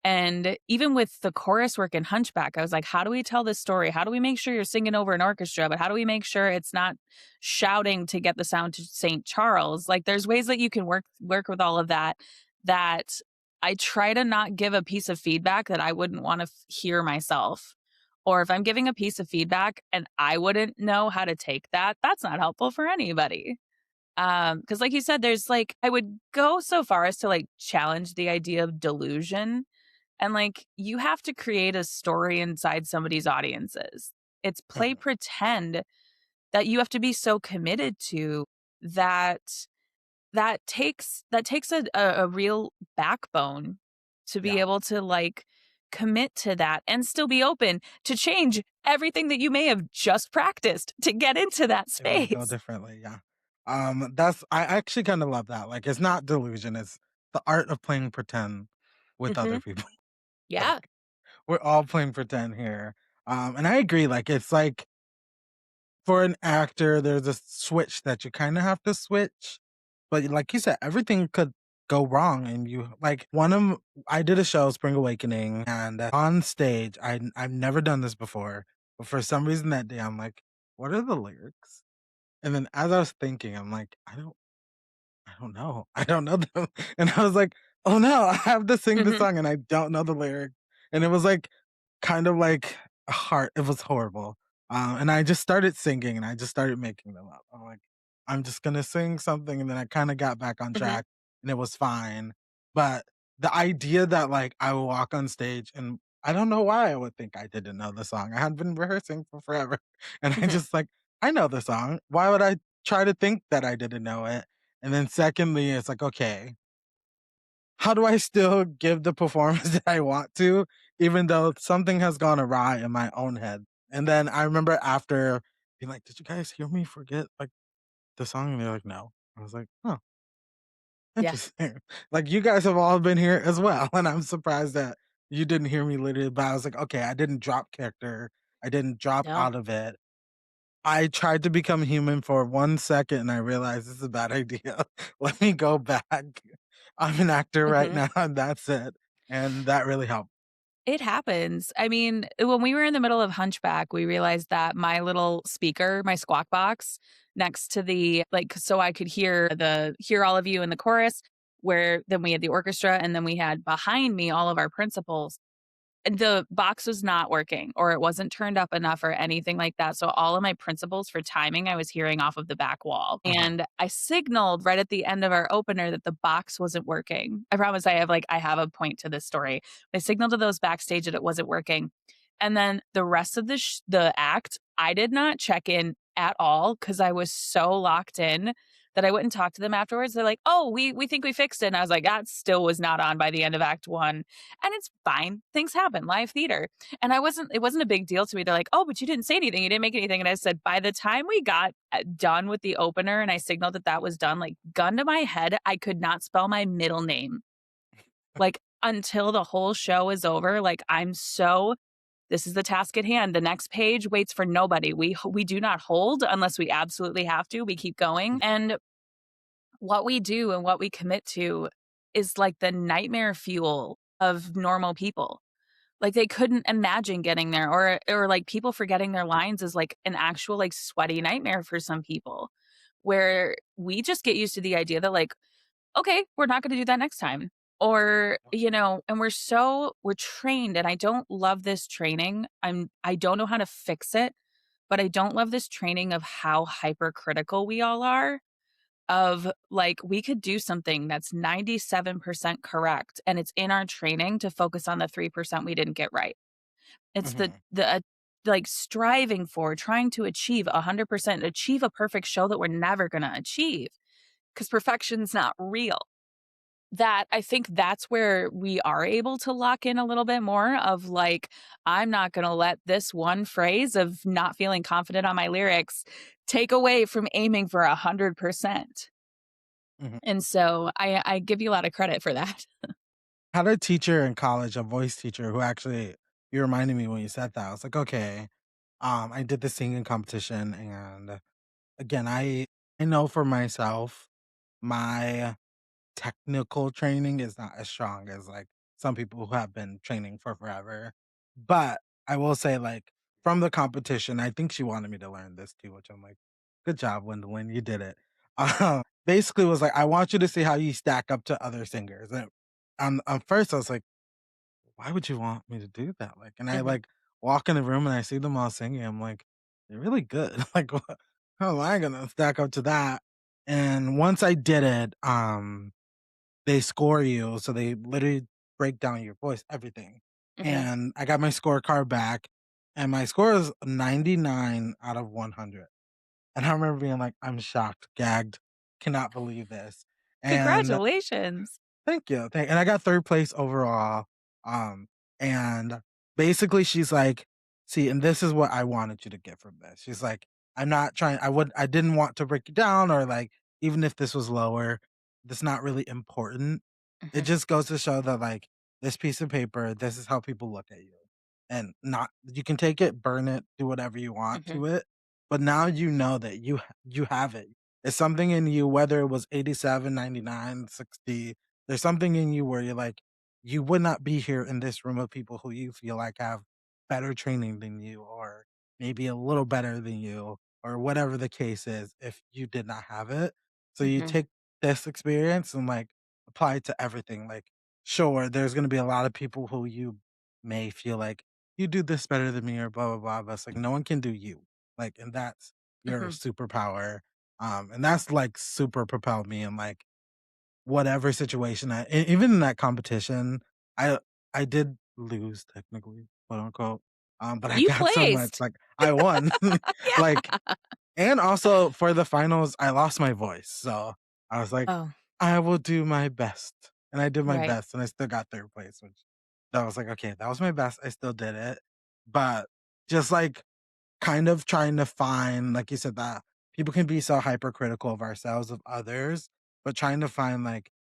And even with the chorus work in Hunchback, I was like, how do we tell this story? How do we make sure you're singing over an orchestra? But how do we make sure it's not shouting to get the sound to St. Charles? Like there's ways that you can work with all of that that I try to not give a piece of feedback that I wouldn't want to hear myself. Or if I'm giving a piece of feedback and I wouldn't know how to take that, that's not helpful for anybody. Because like you said, there's like I would go so far as to like challenge the idea of delusion and like, you have to create a story inside somebody's audiences. It's play Mhm. pretend that you have to be so committed to that that takes a real backbone to be Yeah. able to like commit to that and still be open to change everything that you may have just practiced to get into that It may go space. differently, yeah. That's I actually kinda love that, like, it's not delusion, it's the art of playing pretend with Mhm. other people. Yeah. Like, we're all playing pretend here. And I agree, like, it's like, for an actor, there's a switch that you kinda have to switch, but like you said, everything could go wrong, and you like, one of I did a show, Spring Awakening, and, on stage, I've never done this before, but for some reason that day, I'm like, "What are the lyrics?" And then as I was thinking, I'm like, I don't know. I don't know them. And I was like, "Oh, no, I have to sing the Mhm. song, and I don't know the lyric." And it was, like, kind of like a heart it was horrible. And I just started singing, and I just started making them up. I'm like, "I'm just gonna sing something," and then I kinda got back on Mhm. track, and it was fine. But the idea that, like, I would walk on stage and I don't know why I would think I didn't know the song. I had been rehearsing for forever, and I Mhm. just like, "I know the song. Why would I try to think that I didn't know it?" And then secondly, it's like, "Okay, how do I still give the performance that I want to, even though something has gone awry in my own head?" And then I remember after being like, "Did you guys hear me forget, like, the song?" And they're like, "No." I was like, "Oh, Yeah. interesting." Like, you guys have all been here as well, and I'm surprised that you didn't hear me literally, but I was like, "Okay, I didn't drop character. I didn't drop No. out of it. I tried to become human for 1 second, and I realized this is a bad idea. Let me go back. I'm an actor right Mhm. now, and that's it." And that really helped. It happens. I mean, when we were in the middle of Hunchback, we realized that my little speaker, my squawk box next to the like so I could hear all of you in the chorus, where then we had the orchestra and then we had behind me all of our principals. The box was not working or it wasn't turned up enough or anything like that. So all of my principles for timing I was hearing off of the back wall. Mhm. And I signaled right at the end of our opener that the box wasn't working. I promise I have a point to this story. I signaled to those backstage that it wasn't working. And then the rest of the act, I did not check in at all cuz I was so locked in that I wouldn't talk to them afterwards. They're like, "Oh, we think we fixed it." And I was like, "That still was not on by the end of act 1." And it's fine. Things happen, live theater. And it wasn't a big deal to me. They're like, "Oh, but you didn't say anything. You didn't make anything." And I said, by the time we got done with the opener and I signaled that that was done, like gun to my head, I could not spell my middle name. Like until the whole show is over, like this is the task at hand. The next page waits for nobody. We do not hold unless we absolutely have to. We keep going. And what we do and what we commit to is like the nightmare fuel of normal people. Like, they couldn't imagine getting there or, like, people forgetting their lines is, like, an actual, like, sweaty nightmare for some people, where we just get used to the idea that, like, "Okay, we're not gonna do that next time." Or, and we're trained, and I don't love this training. I don't know how to fix it, but I don't love this training of how hypercritical we all are of, like, we could do something that's 97% correct, and it's in our training to focus on the 3% we didn't get right. It's Mhm. like, striving for, trying to achieve 100%, achieve a perfect show that we're never gonna achieve, because perfection's not real. That I think that's where we are able to lock in a little bit more of, like, I'm not gonna let this one phrase of not feeling confident on my lyrics take away from aiming for 100%. Mhm. And so I give you a lot of credit for that. Had a teacher in college, a voice teacher who actually you reminded me when you said that. I was like, okay. I did the singing competition, and again, I know for myself, my technical training is not as strong as like some people who have been training for forever. But I will say, like, from the competition, I think she wanted me to learn this too, which I'm like, good job, Gwendolyn, you did it. Basically was like, I want you to see how you stack up to other singers. And first I was like, why would you want me to do that? Like, and I Hmm. like walk in the room and I see them all singing. I'm like, they're really good. Like, how am I gonna stack up to that? And once I did it, they score you, so they literally break down your voice, everything. Hmm. And I got my scorecard back, and my score is 99 out of 100. And I remember being like, I'm shocked, gagged, cannot believe this. And Congratulations. thank you. And I got 3rd place overall. Um, and basically she's like, "See, and this is what I wanted you to get from this." She's like, "I'm not trying I didn't want to break you down or like even if this was lower, that's not really important. It Hmm. just goes to show that like this piece of paper, this is how people look at you. And not you can take it, burn it, do whatever you want Hmm. to it, but now you know that you have it. It's something in you, whether it was 87, 99, 60. There's something in you where you're like, you would not be here in this room of people who you feel like have better training than you, or maybe a little better than you, or whatever the case is, if you did not have it. So you Hmm. take this experience and like apply it to everything. Like, sure, there's going to be a lot of people who you may feel like you do this better than me or blah, blah, blah. But it's like, no one can do you. Like, and that's your Hmm. superpower. And that's like super propelled me in like whatever situation even in that competition, I I did lose technically, quote unquote. But I You got so much placed. like I won. Yeah. Like and also for the finals, I lost my voice. So I was like, Oh, I will do my best. And I did my right. best and I still got 3rd place, which that was like, okay, that was my best. I still did it. But just like kind of trying to find, like you said, that people can be so hypercritical of ourselves, of others, but trying to find like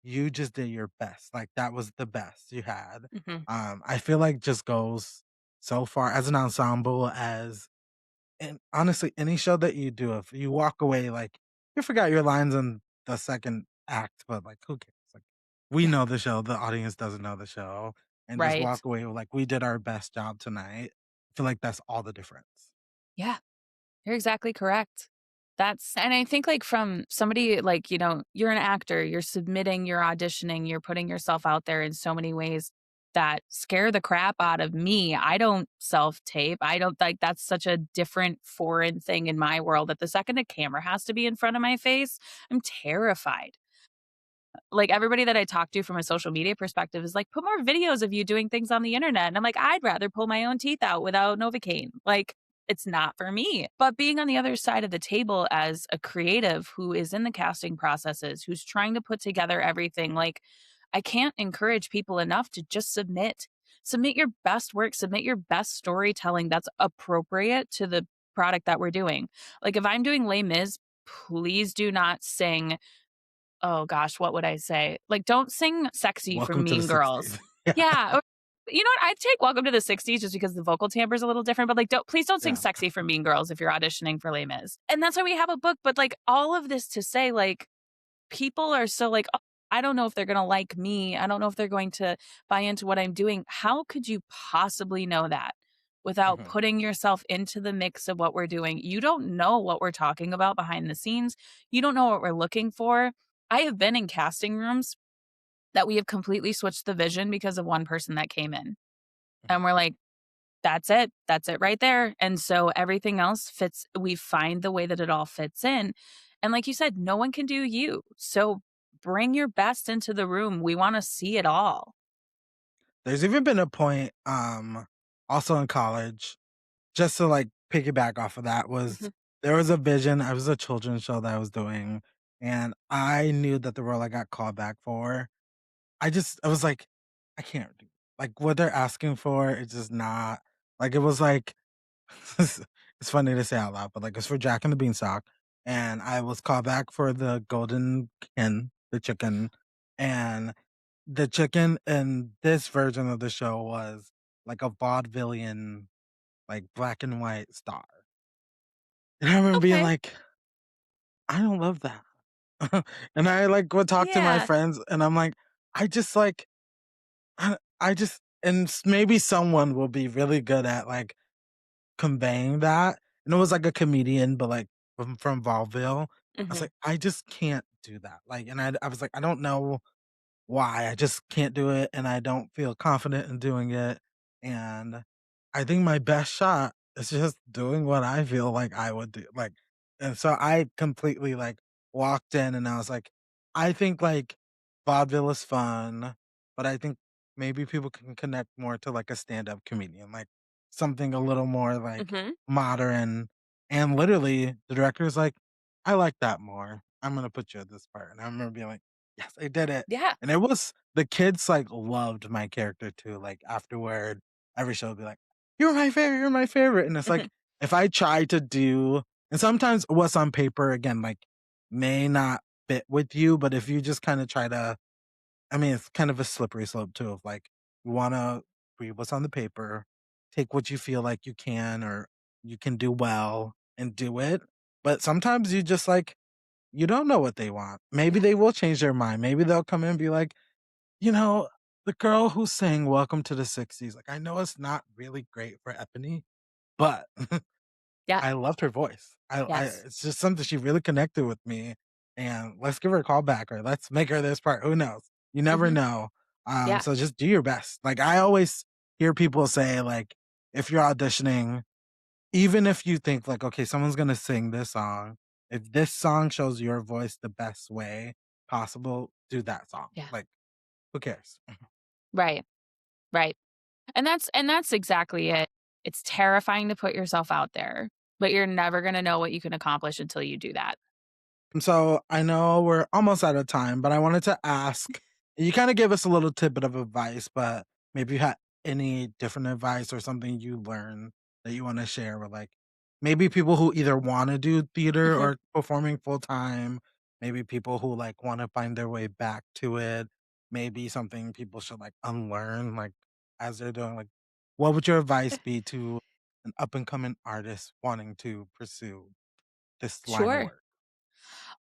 you just did your best. Like that was the best you had. Hmm. I feel like just goes so far as an ensemble as and honestly, any show that you do, if you walk away like you forgot your lines in the 2nd act, but like who cares? Like we Yeah. know the show, the audience doesn't know the show, and just Right. walk away with like we did our best job tonight. I feel like that's all the difference. Yeah. You're exactly correct. And I think like from somebody like, you're an actor, you're submitting, you're auditioning, you're putting yourself out there in so many ways that scare the crap out of me. I don't self tape. I don't like that's such a different foreign thing in my world that the second a camera has to be in front of my face, I'm terrified. Like everybody that I talk to from a social media perspective is like, put more videos of you doing things on the internet. And I'm like, I'd rather pull my own teeth out without Novocaine. Like, it's not for me. But being on the other side of the table as a creative who is in the casting processes, who's trying to put together everything, like, I can't encourage people enough to just submit. Submit your best work, submit your best storytelling that's appropriate to the product that we're doing. Like, if I'm doing Les Mis, please do not sing. Oh gosh, what would I say? Like, don't sing "Sexy" from Welcome to the Mean Girls. 60s. Yeah. Yeah, or you know what? I'd take "Welcome to the '60s" just because the vocal timbre is a little different, but, like, please don't sing Yeah. "Sexy" from Mean Girls if you're auditioning for Les Mis. And that's why we have a book, but, like, all of this to say, like, people are so like, "Oh, I don't know if they're gonna like me. I don't know if they're going to buy into what I'm doing." How could you possibly know that without Mhm. putting yourself into the mix of what we're doing? You don't know what we're talking about behind the scenes. You don't know what we're looking for. I have been in casting rooms that we have completely switched the vision because of one person that came in. Mhm. And we're like, that's it. That's it right there. And so everything else fits. We find the way that it all fits in. And like you said, no one can do you. So bring your best into the room. We want to see it all. There's even been a point, also in college, just to like piggyback off of that, was Mhm. there was a vision. I was a children's show that I was doing, and I knew that the role I got called back for. I was like, I can't do like what they're asking for. It's just not like it was like it's funny to say out loud, but like it's for Jack and the Beanstalk, and I was called back for the golden hen, the chicken, and the chicken in this version of the show was like a vaudevillian, like black and white star. And I remember being Okay. like, I don't love that. And I like would talk to my Yeah. friends and I'm like, I just like I just and maybe someone will be really good at like conveying that. And it was like a comedian, but like from Vaudeville. I was Mhm. like, I just can't do that. Like, and I was like, I don't know why. I just can't do it, and I don't feel confident in doing it. And I think my best shot is just doing what I feel like I would do. Like, and so I completely like walked in and I was like, I think like vaudeville is fun, but I think maybe people can connect more to like a stand-up comedian, like something a little more like Mhm. modern. And literally the director's like, I like that more. I'm gonna put you at this part. And I remember being like, yes, I did it. Yeah. And it was the kids, like, loved my character too, like, afterward, every show would be like, you're my favorite," and it's like, Mhm. if I try to do and sometimes what's on paper, again, like, may not fit with you, but if you just kinda try to I mean, it's kind of a slippery slope too of, like, you wanna read what's on the paper, take what you feel like you can or you can do well and do it, but sometimes you just, like you don't know what they want. Maybe Yeah. they will change their mind. Maybe they'll come in and be like, you know, the girl who sang Welcome to the '60s, like, I know it's not really great for Epiphany, but Yeah. I loved her voice. I Yes. it's just something she really connected with me, and let's give her a call back or let's make her this part. Who knows? You never Mhm. know. Yeah. So just do your best. Like, I always hear people say, like, if you're auditioning even if you think like, "Okay, someone's gonna sing this song," if this song shows your voice the best way possible, do that song. Yeah. Like, who cares? Right. Right. And that's exactly it. It's terrifying to put yourself out there, but you're never gonna know what you can accomplish until you do that. So I know we're almost out of time, but I wanted to ask you kind of gave us a little tidbit of advice, but maybe you had any different advice or something you learned that you want to share with like maybe people who either want to do theater Mhm. or performing full time, maybe people who like want to find their way back to it, maybe something people should like unlearn like as they're doing like what would your advice be to an up and coming artist wanting to pursue this line of Sure. work?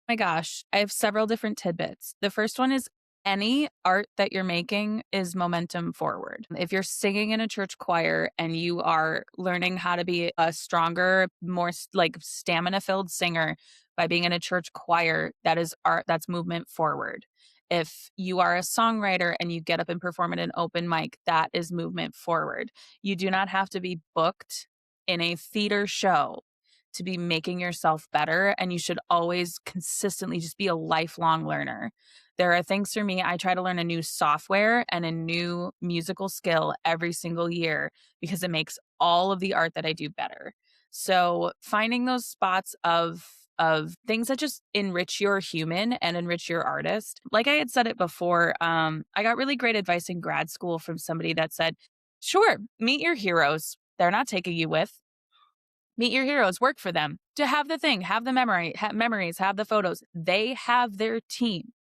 My gosh, I have several different tidbits. The first one is any art that you're making is momentum forward. If you're singing in a church choir and you are learning how to be a stronger, more like stamina filled singer by being in a church choir, that is art, that's movement forward. If you are a songwriter and you get up and perform at an open mic, that is movement forward. You do not have to be booked in a theater show to be making yourself better. And you should always consistently just be a lifelong learner. There are things for me, I try to learn a new software and a new musical skill every single year because it makes all of the art that I do better. So finding those spots of things that just enrich your human and enrich your artist. Like I had said it before, I got really great advice in grad school from somebody that said, sure, meet your heroes. They're not taking you with. Meet your heroes, work for them. To have the thing, have the memories, have the photos. They have their team.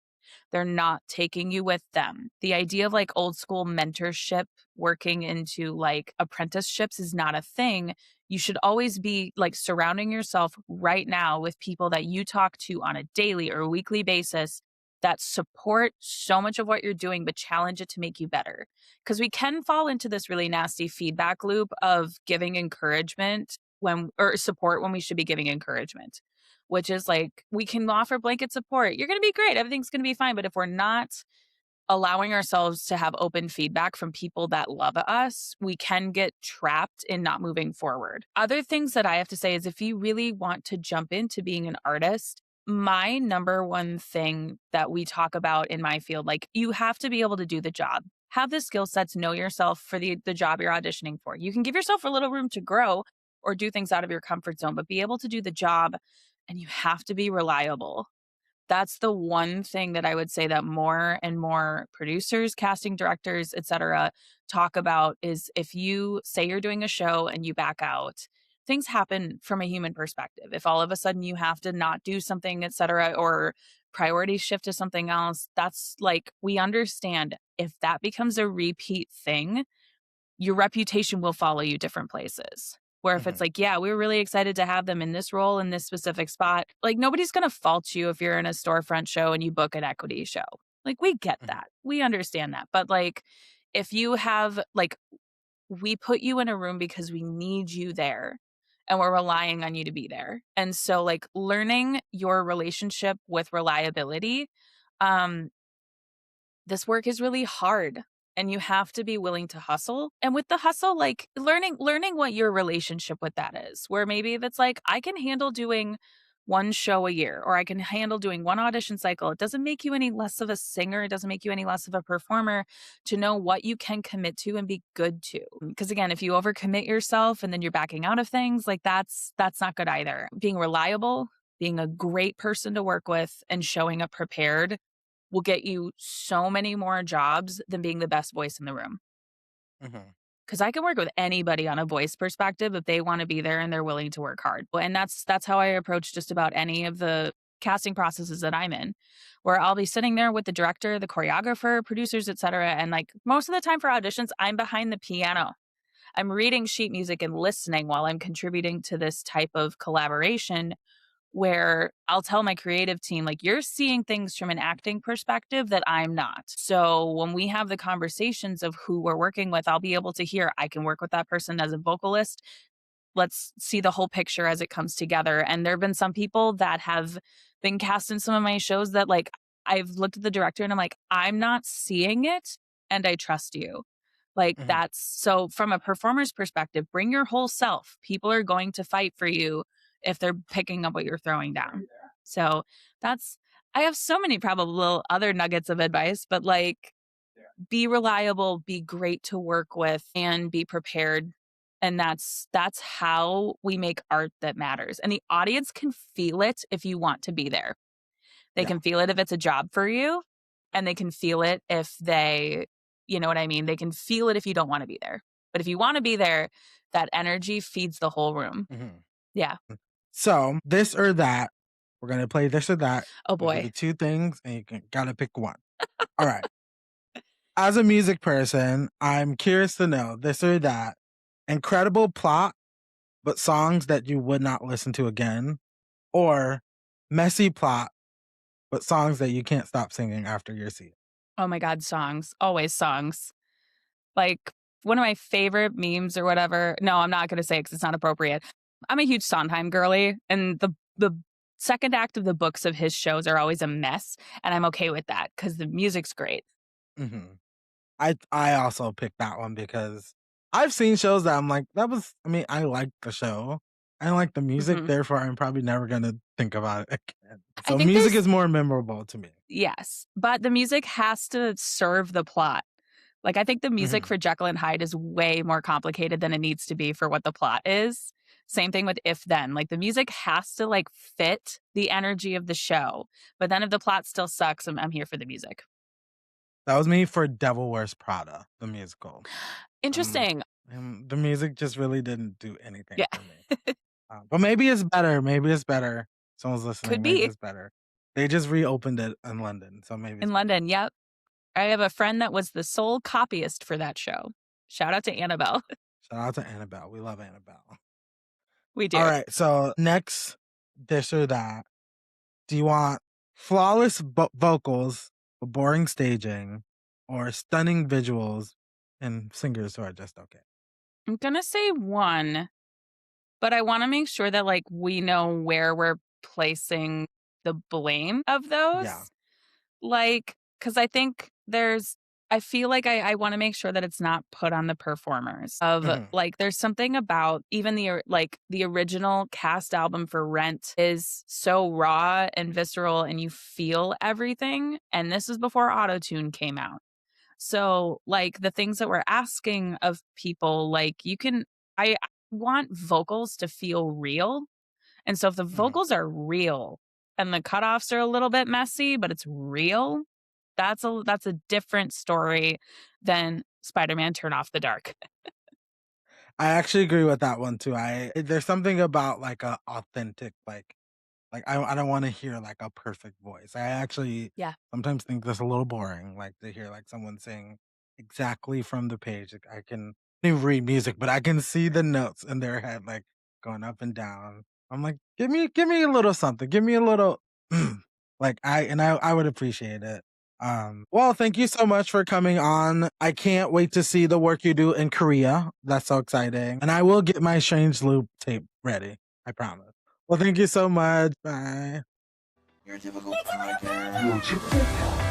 They're not taking you with them. The idea of like old school mentorship working into like apprenticeships is not a thing. You should always be like surrounding yourself right now with people that you talk to on a daily or weekly basis that support so much of what you're doing, but challenge it to make you better. Because we can fall into this really nasty feedback loop of giving encouragement when or support when we should be giving encouragement, which is like we can offer blanket support. You're going to be great. Everything's going to be fine. But if we're not allowing ourselves to have open feedback from people that love us, we can get trapped in not moving forward. Other things that I have to say is if you really want to jump into being an artist, my number one thing that we talk about in my field, like you have to be able to do the job. Have the skill sets, know yourself for the job you're auditioning for. You can give yourself a little room to grow or do things out of your comfort zone, but be able to do the job and you have to be reliable. That's the one thing that I would say that more and more producers, casting directors, et cetera, talk about is if you say you're doing a show and you back out, things happen from a human perspective. If all of a sudden you have to not do something, et cetera, or priorities shift to something else, that's like we understand if that becomes a repeat thing, your reputation will follow you different places. Where if it's Mhm. like, yeah, we were really excited to have them in this role in this specific spot, like nobody's going to fault you if you're in a storefront show and you book an equity show. Like we get Mhm. that. We understand that. But like if you have like we put you in a room because we need you there and we're relying on you to be there. And so like learning your relationship with reliability, um this work is really hard and you have to be willing to hustle. And with the hustle, like learning what your relationship with that is, where maybe that's like, I can handle doing one show a year or I can handle doing one audition cycle. It doesn't make you any less of a singer. It doesn't make you any less of a performer to know what you can commit to and be good to. Because again, if you overcommit yourself and then you're backing out of things, like that's not good either. Being reliable, being a great person to work with and showing up prepared will get you so many more jobs than being the best voice in the room. Mhm. Because I can work with anybody on a voice perspective if they want to be there and they're willing to work hard. And that's how I approach just about any of the casting processes that I'm in, where I'll be sitting there with the director, the choreographer, producers, etc. And like most of the time for auditions, I'm behind the piano. I'm reading sheet music and listening while I'm contributing to this type of collaboration where I'll tell my creative team, like, you're seeing things from an acting perspective that I'm not. So when we have the conversations of who we're working with, I'll be able to hear, I can work with that person as a vocalist. Let's see the whole picture as it comes together. And there have been some people that have been cast in some of my shows that, like, I've looked at the director and I'm like, I'm not seeing it and I trust you. Like, Mhm. that's so from a performer's perspective, bring your whole self. People are going to fight for you if they're picking up what you're throwing down. So that's, I have so many probably little other nuggets of advice, but like, be reliable, be great to work with, and be prepared. And that's how we make art that matters. And the audience can feel it if you want to be there. They Yeah. can feel it if it's a job for you, and they can feel it if they, you know what I mean? They can feel it if you don't want to be there. But if you want to be there, that energy feeds the whole room. Mhm. Yeah. So, this or that, we're gonna play this or that. Oh We'll give boy. you 2 things, and gotta pick one. Alright. As a music person, I'm curious to know this or that. Incredible plot, but songs that you would not listen to again, or messy plot, but songs that you can't stop singing after you see it. Oh my God, songs. Always songs. Like one of my favorite memes or whatever. No, I'm not going to say it because it's not appropriate. I'm a huge Sondheim girly, and the second act of the books of his shows are always a mess, and I'm okay with that because the music's great. Mhm. I also picked that one because I've seen shows that I'm like, that was I mean, I like the show. I like the music, Mhm. therefore I'm probably never gonna think about it again. I So think music there's is more memorable to me. yes, but the music has to serve the plot. Like, I think the music Mhm. for Jekyll and Hyde is way more complicated than it needs to be for what the plot is. Same thing with If Then. Like, the music has to, like, fit the energy of the show, but then if the plot still sucks, I'm here for the music. That was me for Devil Wears Prada, the musical. Um, Interesting. the music just really didn't do anything Yeah. for me. But maybe it's better. Maybe it's better. Someone's Could listening. Maybe be. it's better. They just reopened it in London, so maybe it's In better. London, yep. I have a friend that was the sole copyist for that show. Shout out to Annabelle. Shout out to Annabelle. We love Annabelle. We do. All right. So next, this or that. Do you want flawless vocals, but boring staging, or stunning visuals and singers who are just okay? I'm gonna say 1. But I wanna make sure that, like, we know where we're placing the blame of Yeah. those. Like, because I think I feel like I wanna make sure that it's not put on the performers of, Mhm. like, there's something about even the original cast album for Rent is so raw and visceral and you feel everything, and this is before Autotune came out. So, like, the things that we're asking of people, like, I want vocals to feel real. And so if the Mhm. vocals are real and the cutoffs are a little bit messy, but it's real, that's a different story than Spider-Man Turn Off the Dark. I actually agree with that one too. There's something about like a authentic like I don't want to hear like a perfect voice. I actually Yeah. sometimes think that's a little boring, like to hear like someone sing exactly from the page. Like, I can even read music, but I can see the notes in their head like going up and down. I'm like, give me a little something. Give me a little like I would appreciate it. Well, thank you so much for coming on. I can't wait to see the work you do in Korea. That's so exciting. And I will get my Strange Loop tape ready. I promise. Well, thank you so much. Bye. Your typical podcast. Your typical podcast.